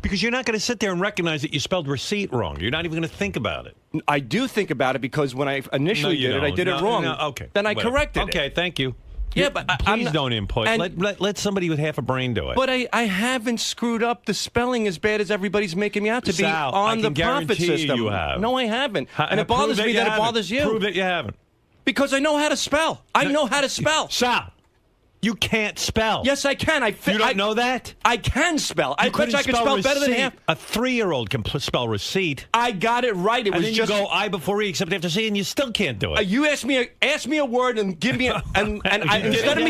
Because you're not going to sit there and recognize that you spelled receipt wrong. You're not even going to think about it. I do think about it because when I initially did it, I did it wrong. Okay. Then I corrected it. Okay, thank you. Yeah, but please don't input. Let somebody with half a brain do it. But I haven't screwed up the spelling as bad as everybody's making me out to Sal, be on the I can profit guarantee system. You have. No, I haven't. And it bothers me that it bothers you. Prove that you haven't. Because I know how to spell. I know how to spell. Sal, you can't spell. Yes, I can. You don't know that? I can spell. I bet you I can spell better than half. A 3-year-old can spell receipt. I got it right. It and was then just you go I before E, except after C, and you still can't do it. You ask me a word and give me instead of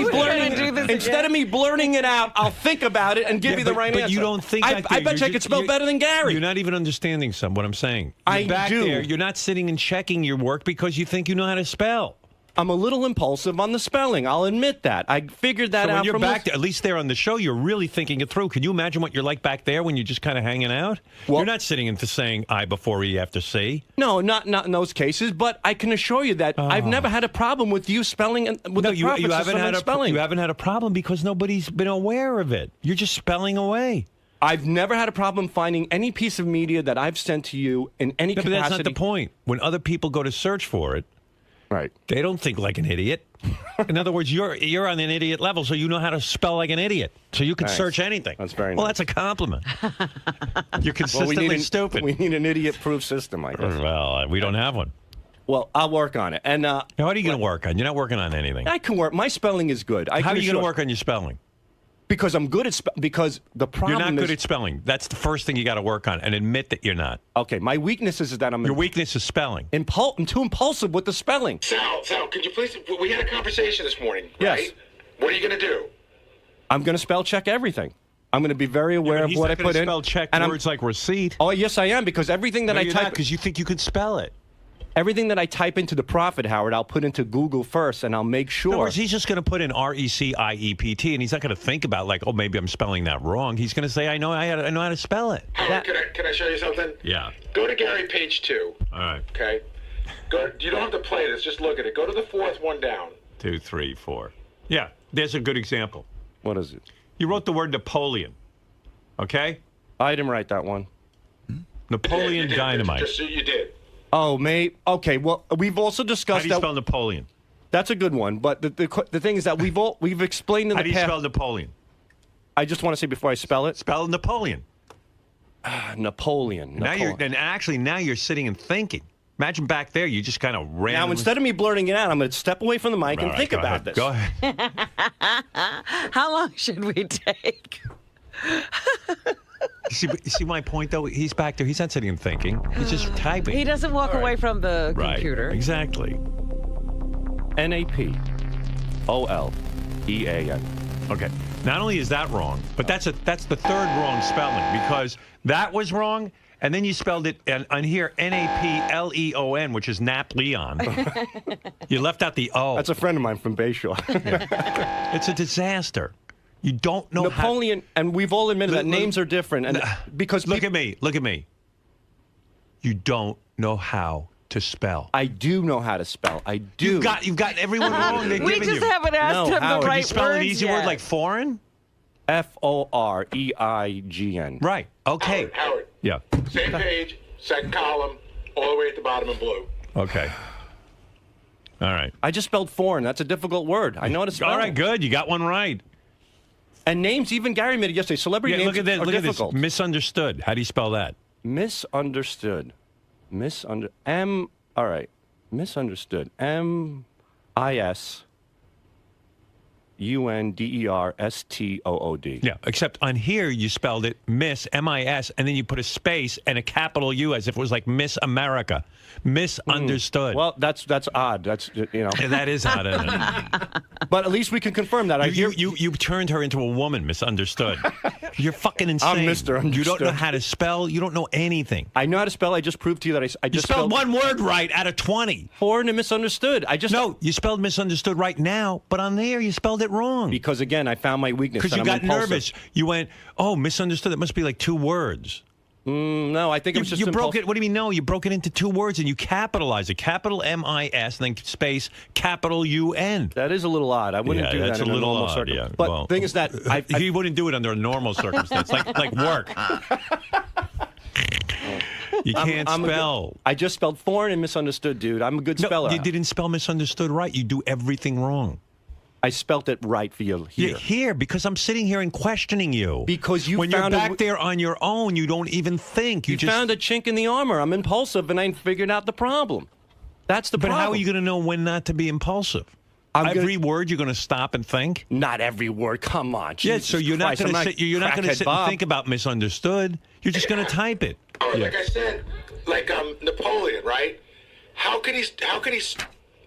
me blurting it out, I'll think about it and give you the right answer. But you don't think. I bet you I could spell better than Gary. You're not even understanding what I'm saying. I do. do. You're not sitting and checking your work because you think you know how to spell. I'm a little impulsive on the spelling. I'll admit that. I figured that out. So when you're back there, at least there on the show, you're really thinking it through. Can you imagine what you're like back there when you're just kind of hanging out? Well, you're not sitting and saying I before E after C. No, not in those cases. But I can assure you that I've never had a problem with you spelling and with you haven't had a problem because nobody's been aware of it. You're just spelling away. I've never had a problem finding any piece of media that I've sent to you in any capacity. But that's not the point. When other people go to search for it, right? They don't think like an idiot. In other words, you're on an idiot level, so you know how to spell like an idiot. So you can search anything. That's very nice. Well, that's a compliment. You're consistently stupid. We need an idiot-proof system, I guess. Well, we don't have one. Well, I'll work on it. And now, what are you going to work on? You're not working on anything. I can work. My spelling is good. How are you going to work on your spelling? Because I'm good at because the problem You're not good at spelling. That's the first thing you got to work on, and admit that you're not. Okay, my weakness is that Your weakness is spelling. I'm too impulsive with the spelling. Sal, could you please? We had a conversation this morning, right? Yes. What are you going to do? I'm going to spell check everything. I'm going to be very aware of what I put in. Spell check words like receipt. Oh, yes, I am, because everything that I type, because you think you can spell it. Everything that I type into the Prophet, Howard, I'll put into Google first, and I'll make sure. In other words, he's just going to put in RECIEPT, and he's not going to think about like, oh, maybe I'm spelling that wrong. He's going to say, I know how to spell it. Howard, can I show you something? Yeah. Go to Gary, page 2. All right. Okay. You don't have to play this. Just look at it. Go to the 4th one down. 2, 3, 4. Yeah, there's a good example. What is it? You wrote the word Napoleon. Okay. I didn't write that one. Napoleon Dynamite. You did. Oh, mate. Okay. Well, we've also discussed How do you spell Napoleon? That's a good one. But the thing is that we've explained in the past. How do you spell Napoleon? I just want to say before I spell it. Spell Napoleon. Napoleon. Now you're sitting and thinking. Imagine back there, you just kind of ran. Now, instead of me blurting it out, I'm going to step away from the mic and think about this. Go ahead. How long should we take? You see my point, though? He's back there. He's not sitting and thinking. He's just typing. He doesn't walk away from the computer. Exactly. NAPOLEAN. Okay. Not only is that wrong, but that's the third wrong spelling, because that was wrong, and then you spelled it on here NAPLEON, which is Napoleon. You left out the O. That's a friend of mine from Bayshore. It's a disaster. You don't know Napoleon, and we've all admitted that names are different. And because look at me. You don't know how to spell. I do know how to spell. I do. You've got everyone wrong. They're We giving just you. haven't asked him Howard, the right Can you spell words an easy yet. word like foreign? Foreigen. Right. Okay. Howard. Yeah. Same page, second column, all the way at the bottom in blue. Okay. All right. I just spelled foreign. That's a difficult word. I know how to spell. All right. Good. You got one right. And names, even Gary made it yesterday. Celebrity names look at this. are Look difficult. at this. Misunderstood. How do you spell that? Misunderstood. All right. Misunderstood. MISUNDERSTOOD. Yeah, except on here you spelled it Miss, M-I-S, and then you put a space and a capital U as if it was like Miss America. Misunderstood. Well, that's odd. That's Yeah, that is odd, isn't it? But at least we can confirm that. You turned her into a woman, misunderstood. You're fucking insane. I'm Mr. Understood. You don't know how to spell. You don't know anything. I know how to spell. I just proved to you that I You just spelled one word right out of 20. Foreign and misunderstood. No, you spelled misunderstood right now, but on there you spelled it wrong. Because again, I found my weakness. Because you and I'm got impulsive. nervous. You went, oh, misunderstood. It must be like 2 words. No, I think it was just you broke impulsive. it. What do you mean? No, you broke it into 2 words and you capitalized it. Capital M-I-S, and then space capital U-N. That is a little odd. I wouldn't do that that's in a little normal odd. circum- Yeah. But well, the thing is that he wouldn't do it under a normal circumstance, like work. You can't spell. I just spelled foreign and misunderstood, dude. I'm a good speller. You didn't spell misunderstood right. You do everything wrong. I spelt it right for you here. Yeah, here, because I'm sitting here and questioning you. Because you when found you're back there on your own, you don't even think. You just found a chink in the armor. I'm impulsive, and I figured out the problem. That's the problem. But how are you going to know when not to be impulsive? Every word you're going to stop and think? Not every word. Come on. Yeah, so you're not going to sit. You're not going to crackhead sit Bob. and think about misunderstood. You're just going to type it. Or like I said, like Napoleon, right? How could he?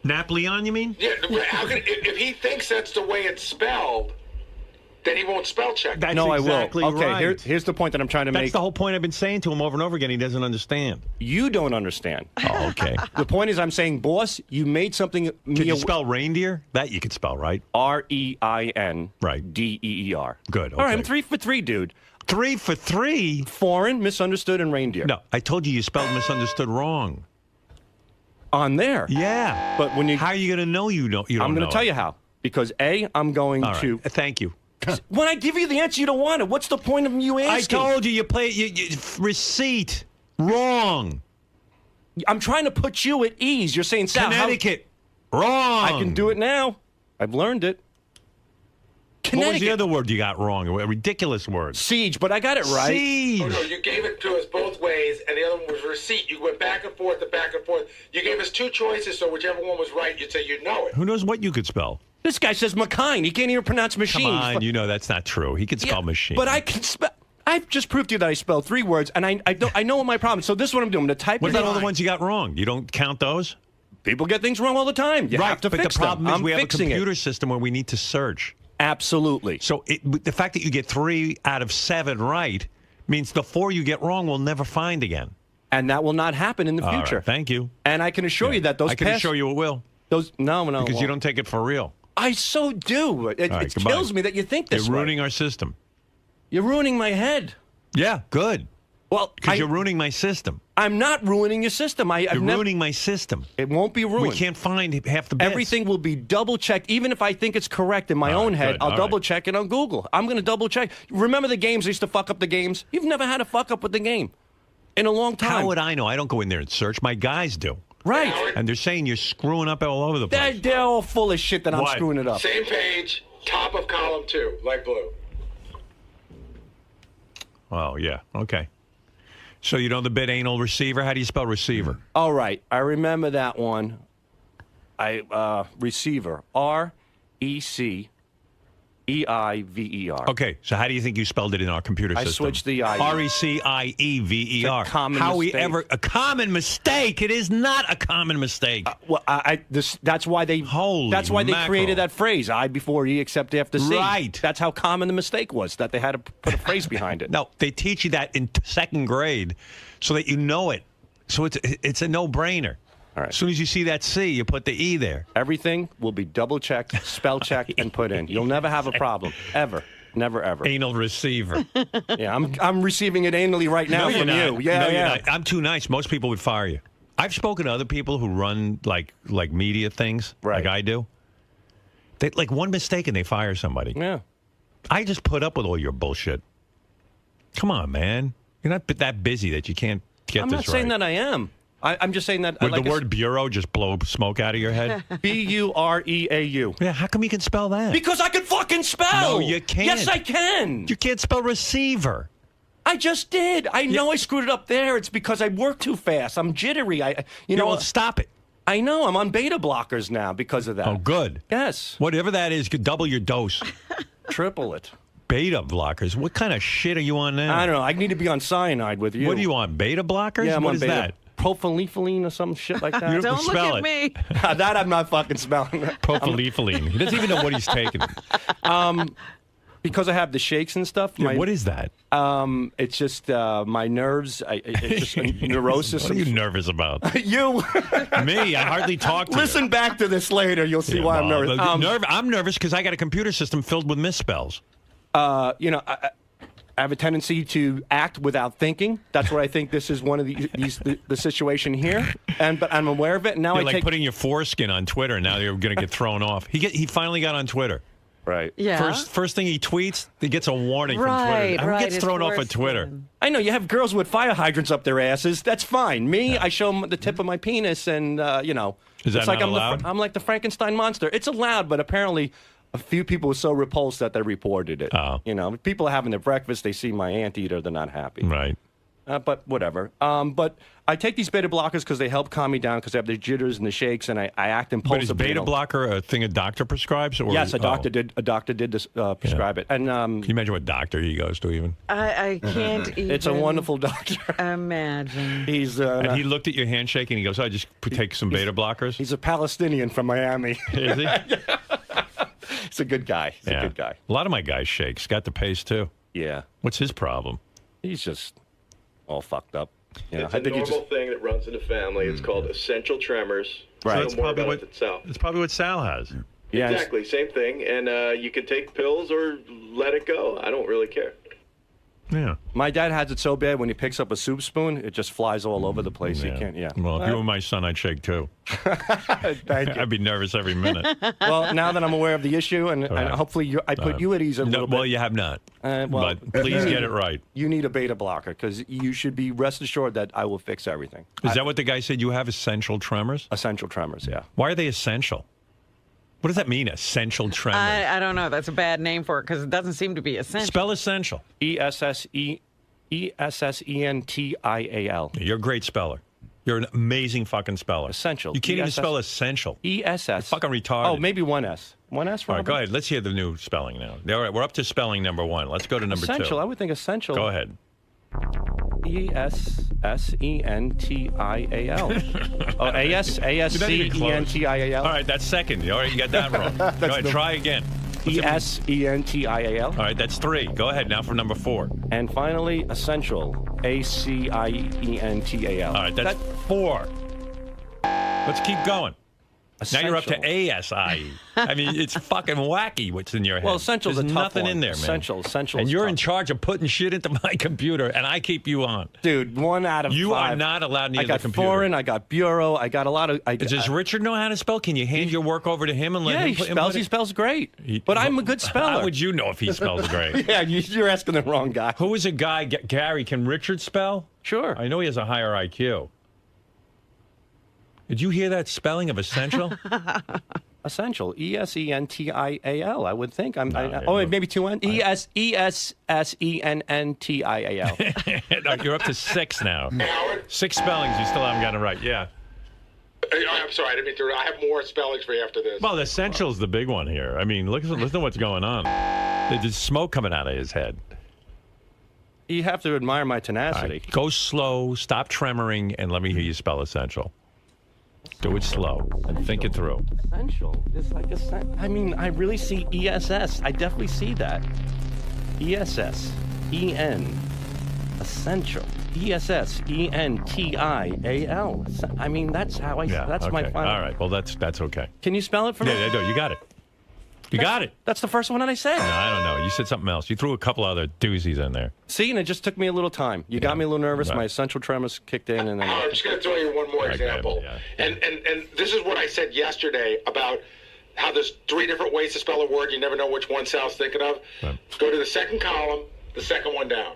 Napoleon, you mean? Yeah. How could if he thinks that's the way it's spelled, then he won't spell check. That's No, exactly I will. Okay, right. here's the point that I'm trying to That's make. the whole point I've been saying to him over and over again. He doesn't understand. You don't understand. Oh, okay. The point is, I'm saying, boss, you made something. Can you spell reindeer? That you could spell, right? R-E-I-N. Right. D-E-E-R. Good. All right, okay. I'm 3 for 3, dude. 3 for 3? Foreign, misunderstood, and reindeer. No, I told you spelled misunderstood wrong. On there. Yeah. But when you... How are you going to know you don't I'm going to tell you how. Because, A, I'm going All right. to... Thank you. When I give you the answer, you don't want it. What's the point of you asking? I told you you play receipt wrong. I'm trying to put you at ease. You're saying, Sal, Connecticut wrong. I can do it now. I've learned it. What was the other word you got wrong? A ridiculous word. Siege, but I got it right. Siege. Oh, no, you gave it to us both ways, and the other one was receipt. You went back and forth and back and forth. You gave us 2 choices, so whichever one was right, you'd say you know it. Who knows what you could spell? This guy says McKine. He can't even pronounce machine. Come on, you know that's not true. He could spell machine. But I can spell. I've just proved to you that I spelled 3 words, and I know what my problem is. So this is what I'm doing. I'm going to type What it about all in. the ones you got wrong? You don't count those? People get things wrong all the time. You have to but fix the problem them. is I'm we have a fixing computer it. system where we need to search. Absolutely. So the fact that you get 3 out of 7 right means the 4 you get wrong we'll never find again. And that will not happen in the All future. right, thank you. And I can assure you that those I can assure you it will. Those no. Because you won't. don't take it for real. I so do. It All right, kills me that you think this You're way. ruining our system. You're ruining my head. Yeah, good. Well, because you're ruining my system. I'm not ruining your system. You're ruining my system. It won't be ruined. We can't find half the bits. Everything will be double checked. Even if I think it's correct in my own head, good. I'll All double right. check it on Google. I'm going to double check. Remember the games I used to fuck up the games? You've never had a fuck up with the game in a long time. How would I know? I don't go in there and search. My guys do. Right. And they're saying you're screwing up all over the place. They're all full of shit that I'm What? screwing it up. Same page, top of column 2, light blue. Oh, yeah. Okay. So you know the bit anal receiver? How do you spell receiver? All right. I remember that one. Receiver. R-E-C-E-I-V-E-R. Okay, so how do you think you spelled it in our computer I system? switched the I. R-E-C-I-E-V-E-R. It's a common How we mistake. ever... A common mistake? It is not a common mistake. Well, that's why they. Holy That's why they mackerel. created that phrase. I before E, except after C. Right. That's how common the mistake was. That they had to put a phrase behind it. No, they teach you that in 2nd grade so that you know it. So it's a no-brainer. All right. As soon as you see that C, you put the E there. Everything will be double checked, spell checked, and put in. You'll never have a problem ever. Never ever. Anal receiver. Yeah, I'm receiving it anally right now No, from you're you. not. Yeah, No, yeah. you're not. I'm too nice. Most people would fire you. I've spoken to other people who run like media things, like I do. They like one mistake and they fire somebody. Yeah. I just put up with all your bullshit. Come on, man. You're not that busy that you can't get I'm this not saying right. that I am. I'm just saying that. Would the word bureau just blow smoke out of your head? B-U-R-E-A-U. Yeah, how come you can spell that? Because I can fucking spell. No, you can't. Yes, I can. You can't spell receiver. I just did. I know I screwed it up there. It's because I work too fast. I'm jittery. You know, stop it. I know. I'm on beta blockers now because of that. Oh, good. Yes. Whatever that is, you could double your dose. Triple it. Beta blockers. What kind of shit are you on now? I don't know. I need to be on cyanide with you. What are you on? Beta blockers? Yeah, I'm what on is beta. that? Propylethylene or some shit like that. You don't look at me. That I'm not fucking spelling. Propylethylene. He doesn't even know what he's taking. Because I have the shakes and stuff. Yeah, what is that? It's just my nerves. It's just a neurosis. What are you nervous about? You. Me? I hardly talk to Listen back to this later. You'll see why I'm nervous. I'm nervous because I got a computer system filled with misspells. You know, I have a tendency to act without thinking. That's what I think this is one of the situation here. But I'm aware of it. And now You're like putting your foreskin on Twitter. And now you're going to get thrown off. He finally got on Twitter. Right. Yeah. First thing he tweets, he gets a warning from Right, Twitter. Who right, gets it's thrown off worse of Twitter? I know you have girls with fire hydrants up their asses. That's fine. Me, I show them the tip of my penis, and you know, Is that it's like not allowed? I'm like the Frankenstein monster. It's allowed, but apparently, a few people were so repulsed that they reported it. Oh. You know, people are having their breakfast. They see my anteater, they're not happy. Right. But whatever. But I take these beta blockers because they help calm me down because I have the jitters and the shakes, and I act But is impulsively. beta blocker a thing a doctor prescribes? Or, Yes, a doctor did. A doctor did prescribe it, and Can you imagine what doctor he goes to even? I can't even. it's a wonderful doctor. Imagine. He's And he looked at your handshake and he goes, "I just take some beta blockers." He's a Palestinian from Miami. Is he? He's a good guy. He's a good guy. A lot of my guys shakes. Got the pace too. Yeah. What's his problem? He's just all fucked up. You know, It's a normal thing that runs in the family. It's called essential tremors. Right. So That's more probably about what- it Sal. It's probably what Sal has. Yeah, Exactly, same thing. And you can take pills or let it go. I don't really care. Yeah. My dad has it so bad when he picks up a soup spoon, it just flies all over the place. He can't. Yeah. Well, if you were my son, I'd shake too. Thank you. I'd be nervous every minute. Well, now that I'm aware of the issue, and hopefully I put you at ease a little bit. Well, you have not. Well, but please get it right. You need a beta blocker because you should be rest assured that I will fix everything. Is that what the guy said? You have essential tremors? Essential tremors, yeah. Why are they essential? What does that mean, essential tremors? I don't know. That's a bad name for it because it doesn't seem to be essential. Spell essential. ESSENTIAL. You're a great speller. You're an amazing fucking speller. Essential. You can't even spell essential. ESS. You're fucking retarded. Oh, maybe one S. One S for All right, go ahead. Let's hear the new spelling now. All right, we're up to spelling number one. Let's go to number Essential. two. I would think essential. Go ahead. ESSENTIAL. Oh, ASCENTIAL. All right, that's second. All right, you got that wrong. Go ahead, try again. ESENTIAL. All right, that's three. Go ahead now for number four. And finally, essential. ACIENTAL. All right, that's four. Let's keep going. Now you're up to Essential. ASIE. I mean, it's fucking wacky what's in your head. Well, essential's There's a tough nothing one. in there, man. Essential And is you're tough. in charge of putting shit into my computer, and I keep you on. Dude, 1 out of 5. You are not allowed near I got the computer. foreign, I got bureau, I got a lot of... Does Richard know how to spell? Can you hand your work over to him and let Yeah, him he put spells. input He it? spells great. But I'm a good speller. How would you know if he spells great? Yeah, you're asking the wrong guy. Who is a guy, Gary, can Richard spell? Sure. I know he has a higher IQ. Did you hear that spelling of essential? Essential. ESENTIAL. I would think. yeah, Maybe 2 N. ESSENNTIAL. No, you're up to 6 now. 6 spellings. You still haven't gotten it right. Yeah. I'm sorry, I didn't mean to. I have more spellings for you after this. Well, essential is the big one here. I mean, listen to what's going on. There's smoke coming out of his head. You have to admire my All tenacity. right, go slow, stop tremoring, and let me hear you spell essential. Do it slow and think it through. Essential is like I mean, I really see ESS. I definitely see that. ESSEN. Essential. ESSENTIAL. I mean, that's how I. Yeah, that's okay. my final. All right. Well, that's okay. Can you spell it for me? Yeah, you got it. You got it. That's the first one that I said. No, I don't know. You said something else. You threw a couple other doozies in there. See, and it just took me a little time. You got me a little nervous. Right. My essential tremors kicked in, and then I'm just going to throw you one more example. And this is what I said yesterday about how there's 3 different ways to spell a word. You never know which one Sal's thinking of. Right. Go to the second column, the second one down.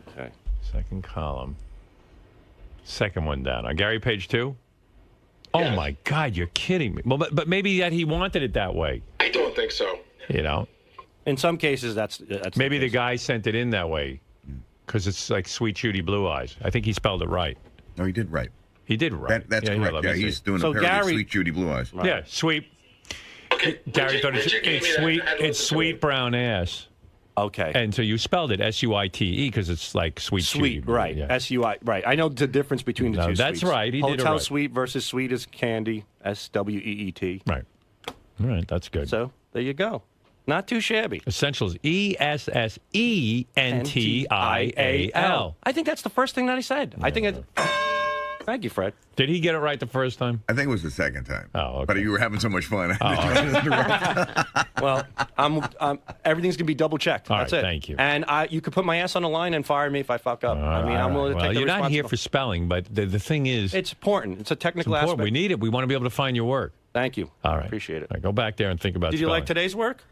Okay. Second column. Second one down. On Gary, page 2? Oh, my God, you're kidding me. Well, but maybe that he wanted it that way. I don't think so. You know? In some cases, that's maybe the guy sent it in that way because it's like Sweet Shooty Blue Eyes. I think he spelled it right. No, he did right. He did right. That's correct. Yeah, he's doing So a parody of Gary- Sweet Judy Blue Eyes. Right. Yeah, sweet. Okay, Gary thought it's sweet brown ass. Okay. And so you spelled it S-U-I-T-E because it's like Sweet Sweet, Judy. right. Yeah. S-U-I, right. I know the difference between the No, two that's sweets. right. He did it Hotel right. Sweet versus Sweet as Candy, S-W-E-E-T. Right. All right, that's good. So there you go. Not too shabby. Essentials, E-S-S-E-N-T-I-A-L. I think that's the first thing that I said. I think it... Thank you, Fred. Did he get it right the first time? I think it was the second time. Oh, okay. But you were having so much fun. Well, everything's going to be double checked. All That's right, it. thank you. And you could put my ass on the line and fire me if I fuck up. I mean, I'm willing to take the you're not here responsibility. for spelling, but the thing is... It's important. It's a technical important. aspect. We need it. We want to be able to find your work. Thank you. All right. Appreciate it. All right, go back there and think about Did you spelling. like today's work?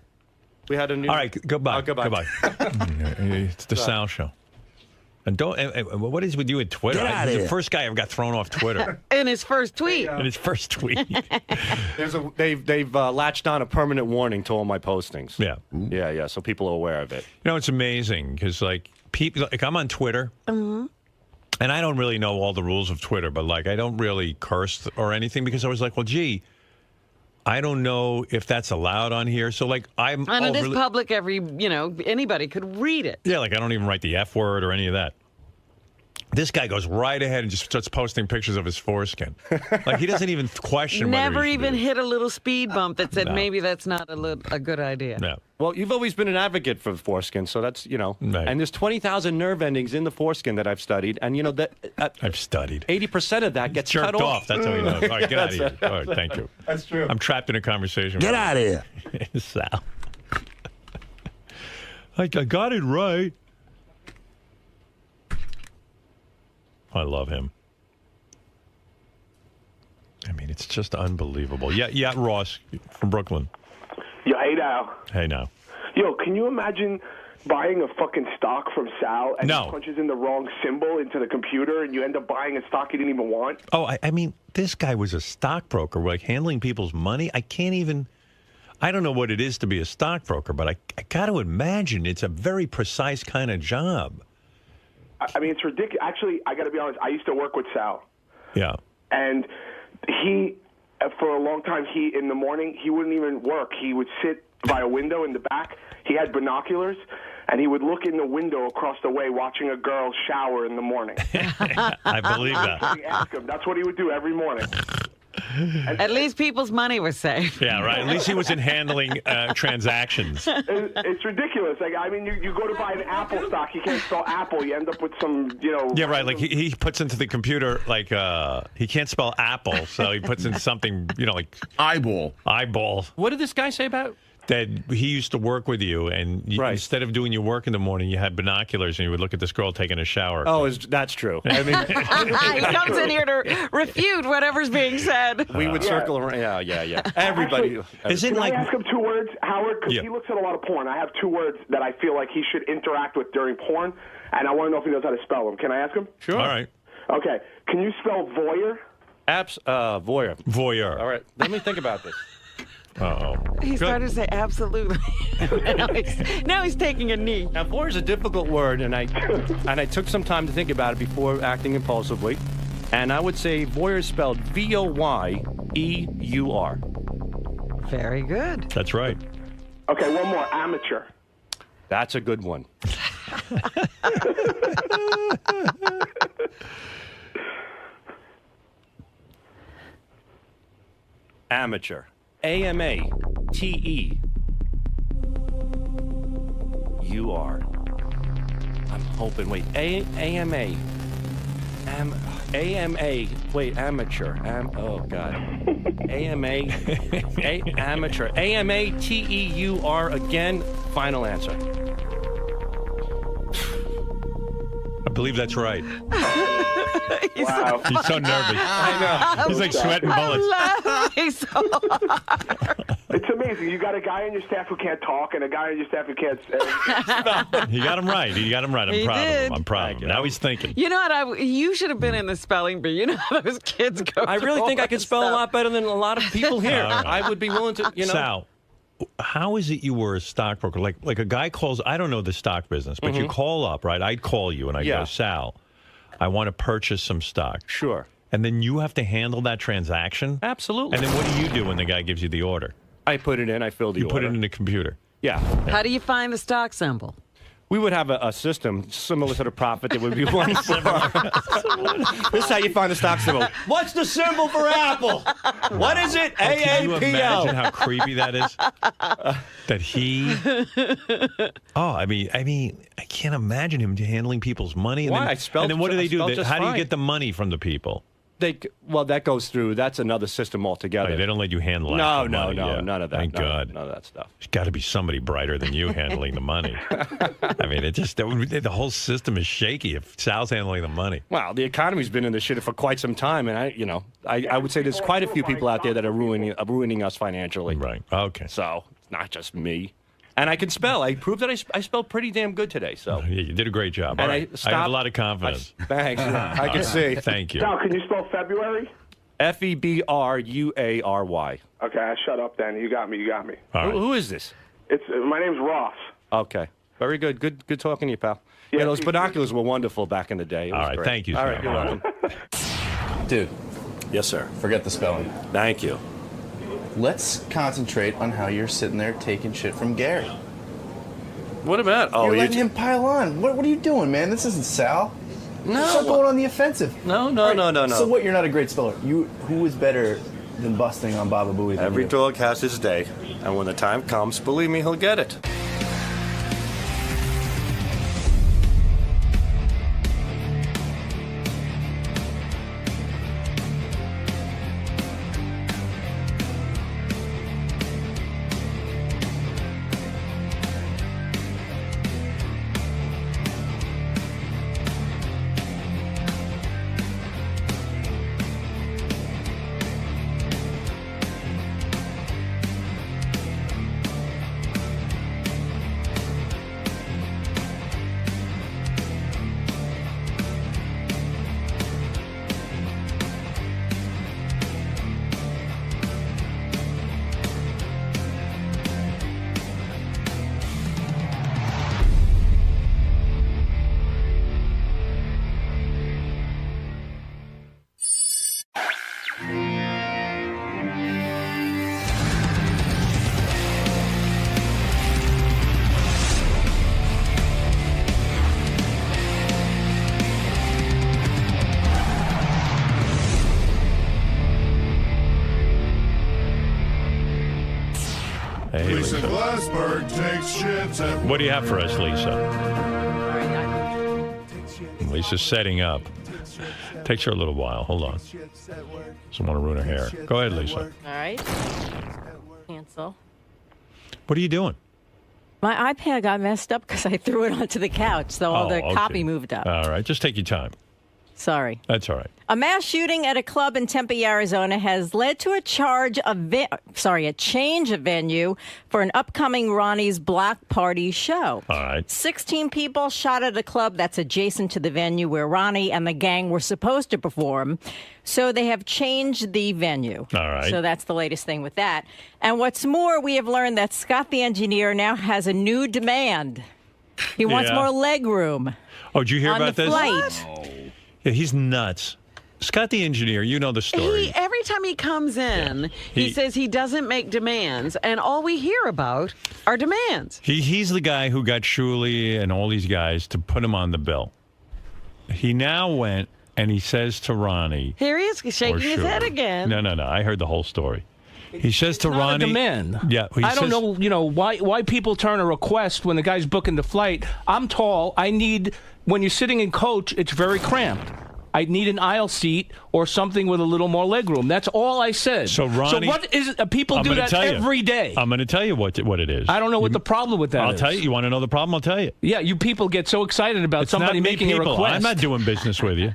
We had a new... All right, goodbye. Oh, goodbye. It's the Sal Show. And don't. And what is with you at Twitter? Get outta He's the here. first guy ever got thrown off Twitter. In his first tweet. In his first tweet. They've latched on a permanent warning to all my postings. Yeah. Yeah. So people are aware of it. You know, it's amazing because like people, like I'm on Twitter, and I don't really know all the rules of Twitter, but like I don't really curse or anything because I was like, well, gee, I don't know if that's allowed on here. So like I'm. And it is public. Anybody could read it. Yeah, like I don't even write the F word or any of that. This guy goes right ahead and just starts posting pictures of his foreskin. Like he doesn't even question. Never whether he should even do it. hit a little speed bump that said No. maybe that's not a good idea. No. Well, you've always been an advocate for the foreskin, so that's Right. And there's 20,000 nerve endings in the foreskin that I've studied, and that I've studied. 80% of that gets Jerked cut off. That's how he knows. All right, get out of here. All right, thank you. That's true. I'm trapped in a conversation. Get out of here, Sal. I got it right. I love him. I mean, it's just unbelievable. Yeah, Ross from Brooklyn. Yo, hey now. Hey now. Yo, can you imagine buying a fucking stock from Sal and No. he punches in the wrong symbol into the computer and you end up buying a stock you didn't even want? Oh, I mean, this guy was a stockbroker, like handling people's money. I don't know what it is to be a stockbroker, but I got to imagine it's a very precise kind of job. I mean, it's ridiculous. Actually, I got to be honest, I used to work with Sal. Yeah. And he, for a long time, in the morning, he wouldn't even work. He would sit by a window in the back. He had binoculars, and he would look in the window across the way watching a girl shower in the morning. I believe that. Ask him. That's what he would do every morning. At least people's money was safe. Yeah, right. At least he was in handling transactions. It's ridiculous. Like, I mean, you go to buy an Apple stock, you can't spell Apple. You end up with some, Yeah, right. Like he puts into the computer, like he can't spell apple, so he puts in something, like eyeball. What did this guy say about? That he used to work with you, and instead of doing your work in the morning, you had binoculars, and you would look at this girl taking a shower. Oh, that's true. I mean, He comes in here to refute whatever's being said. we would circle around. Yeah. Everybody. Can I ask him 2 words, Howard? Because Yeah. he looks at a lot of porn. I have 2 words that I feel like he should interact with during porn, and I want to know if he knows how to spell them. Can I ask him? Sure. All right. Okay. Can you spell voyeur? Voyeur. Voyeur. All right. Let me think about this. Uh-oh. He started to say absolutely. now he's taking a knee. Now, voyeur is a difficult word, and I took some time to think about it before acting impulsively. And I would say voyeur is spelled Voyeur. Very good. That's right. Okay, one more. Amateur. That's a good one. Amateur. AMATEUR. I'm hoping. Wait. AMA. AMA. Wait, amateur. Oh, God. Amateur. AMATEUR again. Final answer. I believe that's right. Wow. He's so nervous. I know. He's like sweating bullets. It's amazing. You got a guy on your staff who can't talk and a guy on your staff who can't. He got him right. I'm He proud of did. him. I'm proud of him. Now he's thinking. You know what? You should have been in the spelling bee. You know how those kids go. I really think I can spell a lot better than a lot of people here. All right. I would be willing to, Sal, how is it you were a stockbroker? Like a guy calls, I don't know the stock business, but you call up, right? I'd call you and I go, Sal, I want to purchase some stock. Sure. And then you have to handle that transaction? Absolutely. And then what do you do when the guy gives you the order? I put it in. I fill the order. You put it in the computer? Yeah. How do you find the stock symbol? We would have a system similar to the Prophet that would be one for. This is how you find the stock symbol. What's the symbol for Apple? What is it? Can you AAPL. imagine how creepy that is? That he. Oh, I mean, I can't imagine him handling people's money. And Why? Then, I spelled. And then what do they do? spelled just How do you fine. get the money from the people? Well, that goes through. That's another system altogether. Oh, they don't let you handle No, actual no, money. no, Yeah. none of that. Thank God. None of that stuff. There's got to be somebody brighter than you handling the money. I mean, the whole system is shaky if Sal's handling the money. Well, the economy's been in this shit for quite some time, and I would say there's quite a few people out there that are ruining us financially. Right. Okay. So it's not just me. And I can spell. I proved that I spelled pretty damn good today. So Yeah, you did a great job. And All I right. I stopped- have a lot of confidence. Thanks. I can see. Thank you. Sal, can you spell February? FEBRUARY. Okay, I shut up then. You got me. All right. Who is this? My name's Ross. Okay. Very good. Good talking to you, pal. Yeah, those binoculars were wonderful back in the day. It was All right, great. thank you, All sir. right, you're welcome. Dude, Yes, sir. forget the spelling. Thank you. Let's concentrate on how you're sitting there taking shit from Gary. What about? Oh, You're letting him pile on. What are you doing, man? This isn't Sal. Stop going on the offensive. No. So what? You're not a great speller. Who is better than busting on Baba Booey than Every you? dog has his day, and when the time comes, believe me, he'll get it. Hey, Lisa Lisa. Glassberg takes shits at What do you have for us, Lisa? Lisa's setting up. Takes her a little while. Hold on. Doesn't want to ruin her hair. Go ahead, Lisa. All right. Cancel. What are you doing? My iPad got messed up because I threw it onto the couch, so all the okay. copy moved up. All right. Just take your time. Sorry. That's all right. A mass shooting at a club in Tempe, Arizona has led to a change of venue for an upcoming Ronnie's Block Party show. All right. 16 people shot at a club that's adjacent to the venue where Ronnie and the gang were supposed to perform. So they have changed the venue. All right. So that's the latest thing with that. And what's more, we have learned that Scott the engineer now has a new demand. He wants Yeah. more leg room. Oh, did you hear on about the this? flight. Yeah, he's nuts. Scott the engineer, you know the story. Every time he comes in, he says he doesn't make demands, and all we hear about are demands. He's the guy who got Shuley and all these guys to put him on the bill. He now went and he says to Ronnie. Here he is shaking his head again. No. I heard the whole story. He says to Not Ronnie. a demand. Yeah. he I don't says- know, why people turn a request when the guy's booking the flight. I'm tall. I need, when you're sitting in coach, it's very cramped. I need an aisle seat or something with a little more leg room. That's all I said. So, Ronnie, so what is it? People do that every day. I'm going to tell you what it is. I don't know what the problem with that is. I'll tell you. You want to know the problem? I'll tell you. Yeah, you people get so excited about It's somebody not me, making a people. request. I'm not doing business with you.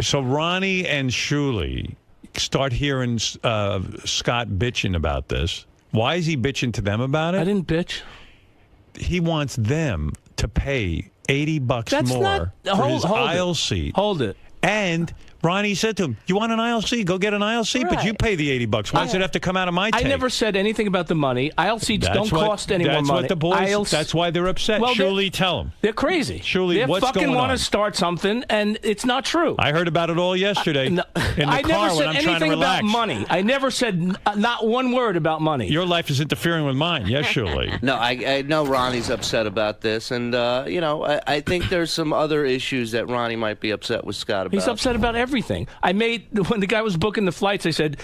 So Ronnie and Shuli start hearing Scott bitching about this. Why is he bitching to them about it? I didn't bitch. He wants them to pay $80 That's more not- for hold- his hold it. aisle seat. Hold it. And Ronnie said to him, "You want an aisle seat? Go get an aisle seat, but you pay the $80. Why does it have to come out of my I take?" never said anything about the money. Aisle seats don't cost any more money. That's what the boys. That's why they're upset. Well, Shuli, tell them. They're crazy. Shuli, they what's fucking going want on? to start something, and it's not true. I heard about it all yesterday in the I car never when said I'm trying to anything relax. about money. I never said not one word about money. Your life is interfering with mine. Yes, Shuli. No, I know Ronnie's upset about this, and I think there's some other issues that Ronnie might be upset with Scott about. He's upset about everything. When the guy was booking the flights, I said,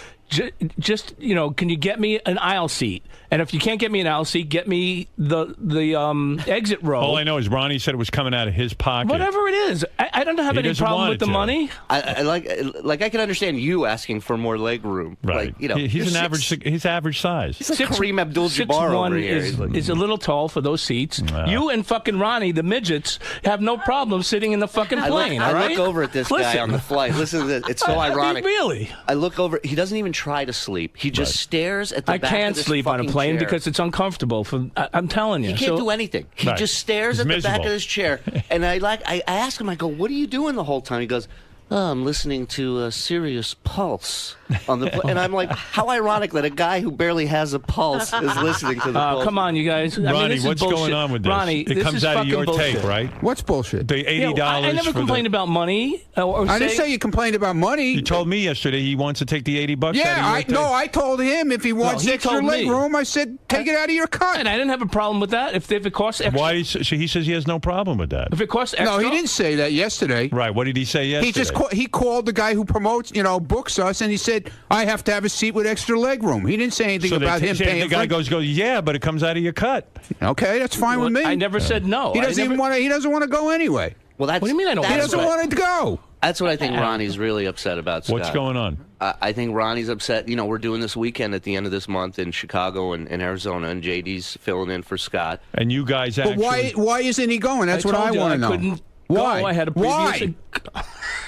just can you get me an aisle seat? And if you can't get me an aisle seat, get me the exit row. All I know is Ronnie said it was coming out of his pocket. Whatever it is, I don't have He any doesn't problem want with it the to. money. I like I can understand you asking for more leg room. Right. Like, he's He's average size. He's like Kareem Abdul-Jabbar over here. Is a little tall for those seats. You and fucking Ronnie, the midgets, have no problem sitting in the fucking plane. I all right? look over at this guy on the flight. Listen to this. It's so ironic. Really? I look over. He doesn't even try to sleep. He just stares at the I back can't of this sleep on a fucking plane chair. because it's uncomfortable. I'm telling you. He can't do anything. He just stares at the back of his chair. And I ask him, I go, "What are you doing the whole time?" He goes, "Oh, I'm listening to a Sirius Pulse on the and I'm like, how ironic that a guy who barely has a pulse is listening to the Pulse. Come on, you guys. Ronnie, this is what's bullshit. going on with this? Ronnie, It this comes is out of your fucking take, bullshit. right? What's bullshit? The $80. I never complained about money. I didn't say you complained about money. You told me yesterday he wants to take the $80. Yeah, out of your take. I told him if he wants he extra told leg me. room, I said take it out of your cut. And I didn't have a problem with that. If it costs extra. Why? He says he has no problem with that. If it costs extra. No, he didn't say that yesterday. Right. What did he say yesterday? He just he called the guy who promotes, books us, and he said I have to have a seat with extra leg room. He didn't say anything So about him paying. The guy goes, yeah, but it comes out of your cut. Okay, that's fine with me. I never said no. He doesn't even want to. He doesn't want to go anyway. Well, that's What do you mean I don't He want doesn't to? want to go. That's what I think Ronnie's really upset about, Scott. What's going on? I think Ronnie's upset. We're doing this weekend at the end of this month in Chicago and Arizona, and JD's filling in for Scott. And you guys But actually... why isn't he going? That's what I want to know. Couldn't Why? Go. I had a previous.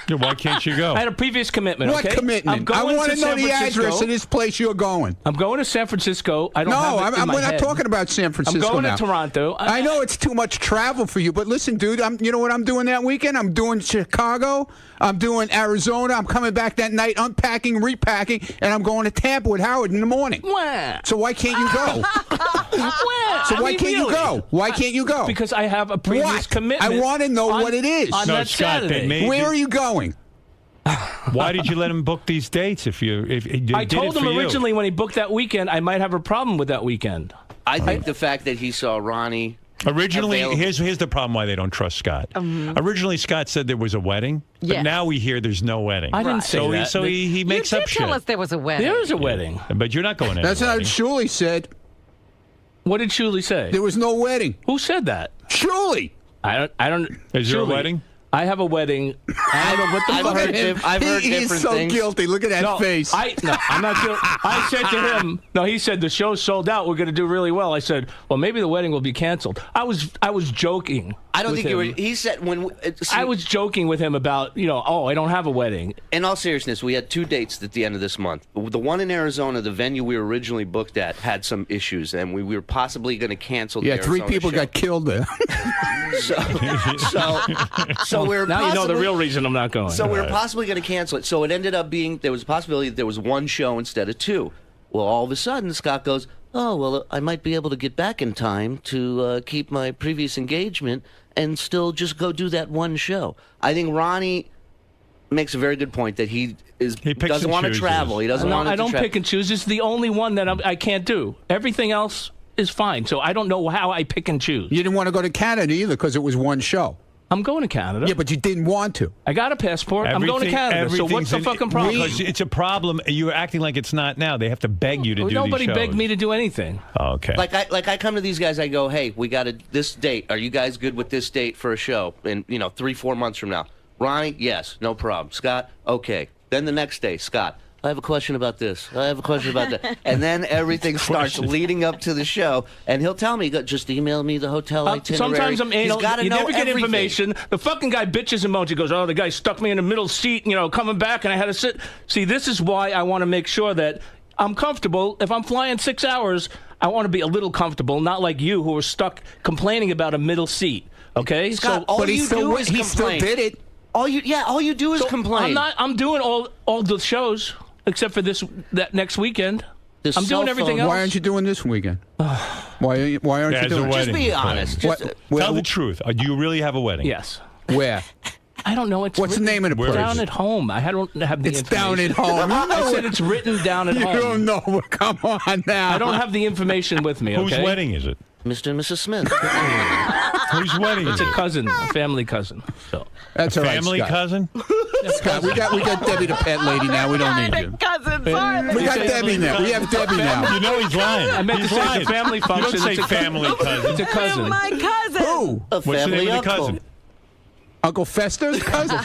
Yeah, why can't you go? I had a previous commitment. What okay? commitment? I'm going want to know San the Francisco. address of this place you're going. I'm going to San Francisco. I don't have it in my we're not head. talking about San Francisco I'm going now. to Toronto. I know it's too much travel for you, but listen, dude, you know what I'm doing that weekend? I'm doing Chicago. I'm doing Arizona. I'm coming back that night, unpacking, repacking, and I'm going to Tampa with Howard in the morning. Wah. So why can't you go? So why can't you go? Why can't you go? Because I have a previous What? commitment. I want to know what it is. On that Scott, they Saturday. made Where you- are you going? Why did you let him book these dates if he I did told it him for you? originally when he booked that weekend, I might have a problem with that weekend. I think the fact that he saw Ronnie... Originally, available- here's the problem why they don't trust Scott. Originally, Scott said there was a wedding, but Yes. now we hear there's no wedding. I didn't say so that. So he makes you up did tell shit. us there was a wedding. There is a wedding. But you're not going to That's any not what wedding. Shuli said. What did Shuli say? There was no wedding. Who said that? Shuli. I don't. Is there a Shuli, wedding? I have a wedding. I don't. What the I've fuck? heard, I've heard He different is so things. guilty. Look at that No, face. No, I'm not guilty. I said to him, no, he said the show's sold out. We're going to do really well. I said, well, maybe the wedding will be canceled. I was joking. I don't with think you him. were... He said when... I was joking with him about, I don't have a wedding. In all seriousness, we had 2 dates at the end of this month. The one in Arizona, the venue we were originally booked at, had some issues, and we were possibly going to cancel the yeah, 3 Arizona people show. got killed there. So we were Now you know the possibly- real reason I'm not going. So we were possibly going to cancel it. So it ended up being there was a possibility that there was 1 show instead of 2. Well, all of a sudden, Scott goes, "Oh, well, I might be able to get back in time to keep my previous engagement and still just go do that 1 show." I think Ronnie makes a very good point that he picks doesn't and want to chooses. travel. He doesn't want to I don't travel. pick and choose. It's the only one that I can't do. Everything else is fine. So I don't know how I pick and choose. You didn't want to go to Canada either because it was 1 show. I'm going to Canada. Yeah, but you didn't want to. I got a passport. I'm going to Canada. So what's the fucking problem? Because it's a problem. You're acting like it's not now. They have to beg you to do these Nobody shows. begged me to do anything. Okay. Like I come to these guys, I go, "Hey, we got this date. Are you guys good with this date for a show?" And 3-4 months from now, Ronnie, yes, no problem. Scott, okay. Then the next day, Scott, I have a question about this. I have a question about that. And then everything starts leading up to the show, and he'll tell me, just email me the hotel itinerary. Sometimes I'm anal. He's got to You know never get everything. information. The fucking guy bitches and moans. He goes, oh, the guy stuck me in the middle seat, coming back, and I had to sit. See, this is why I want to make sure that I'm comfortable. If I'm flying 6 hours, I want to be a little comfortable, not like you who are stuck complaining about a middle seat. Okay? Scott, all you do is complain. Still did it. All you do is complain. I'm doing all the shows except for that next weekend. This I'm doing everything else. Why aren't you doing this weekend? Why aren't you doing it? Just be honest. Tell the truth. Do you really have a wedding? Yes. Where? I don't know. It's What's the name of the place? Down at home. I don't have the It's information. down at home. I said it's written down at You home. don't know. Come on now. I don't have the information with me. Whose Okay? wedding is it? Mr. and Mrs. Smith. Whose wedding It's is a it? cousin, a family cousin. So That's a all right, family Scott. cousin? Scott, we got Debbie the pet lady now. We don't need you. Cousins, We got Debbie now. We have Debbie now. You know he's lying. I meant He's to say lying. it's a family function. You don't It's say a family cousin. It's a cousin. My cousin. Who? A What's the family name of the uncle. cousin? Uncle Fester's cousin?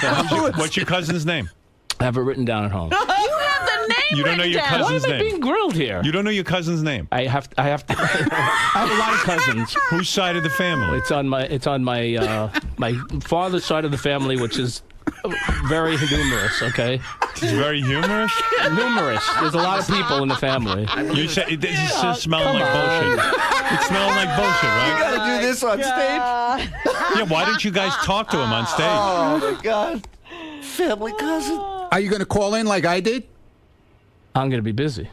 What's your cousin's name? I have it written down at home. You have the name You don't know your written down. cousin's Why am I name. being grilled here? You don't know your cousin's name. I have to. I have a lot of cousins. Whose side of the family? It's on my my father's side of the family, which is very numerous. Okay, He's very humorous. numerous. There's a lot of people in the family. You say this is smelling like bullshit. It's smelling like bullshit, right? Gotta do this on stage. Yeah. Why didn't you guys talk to him on stage? Oh my God. Family cousin. Are you going to call in like I did? I'm gonna be busy.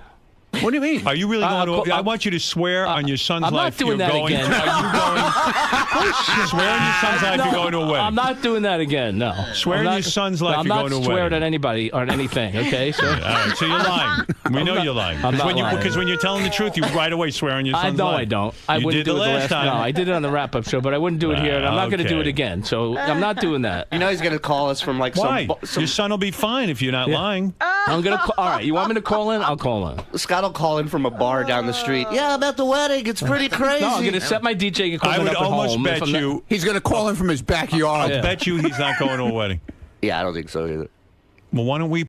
What do you mean? Are you really going to? I want you to swear on your son's I'm not life doing you're that going. again. Are you going? Swear on your son's life you're going to a wedding. I'm not doing that again. No. Swear I'm on not- your son's life I'm you're not going to a swearing wedding. at anybody or anything. Okay. So. All right, so you're lying. We know you're lying. I'm not lying. Because when you're telling the truth, you right away swear on your son's life. I don't. I You wouldn't did do the it last time. No, I did it on the wrap-up show, but I wouldn't do it here, and I'm not going to do it Okay. again. So I'm not doing that. You know he's gonna call us from like Why? some. Your son will be fine if you're not lying. I'm gonna. All right. You want me to call in? I'll call in. Scott will call in from a bar down the street. Yeah, about the wedding. It's pretty crazy. No, I'm going to set my DJ I equipment would up at almost home. bet you. He's going to call in from his backyard. I bet you he's not going to a wedding. Yeah, I don't think so either. Well, why don't we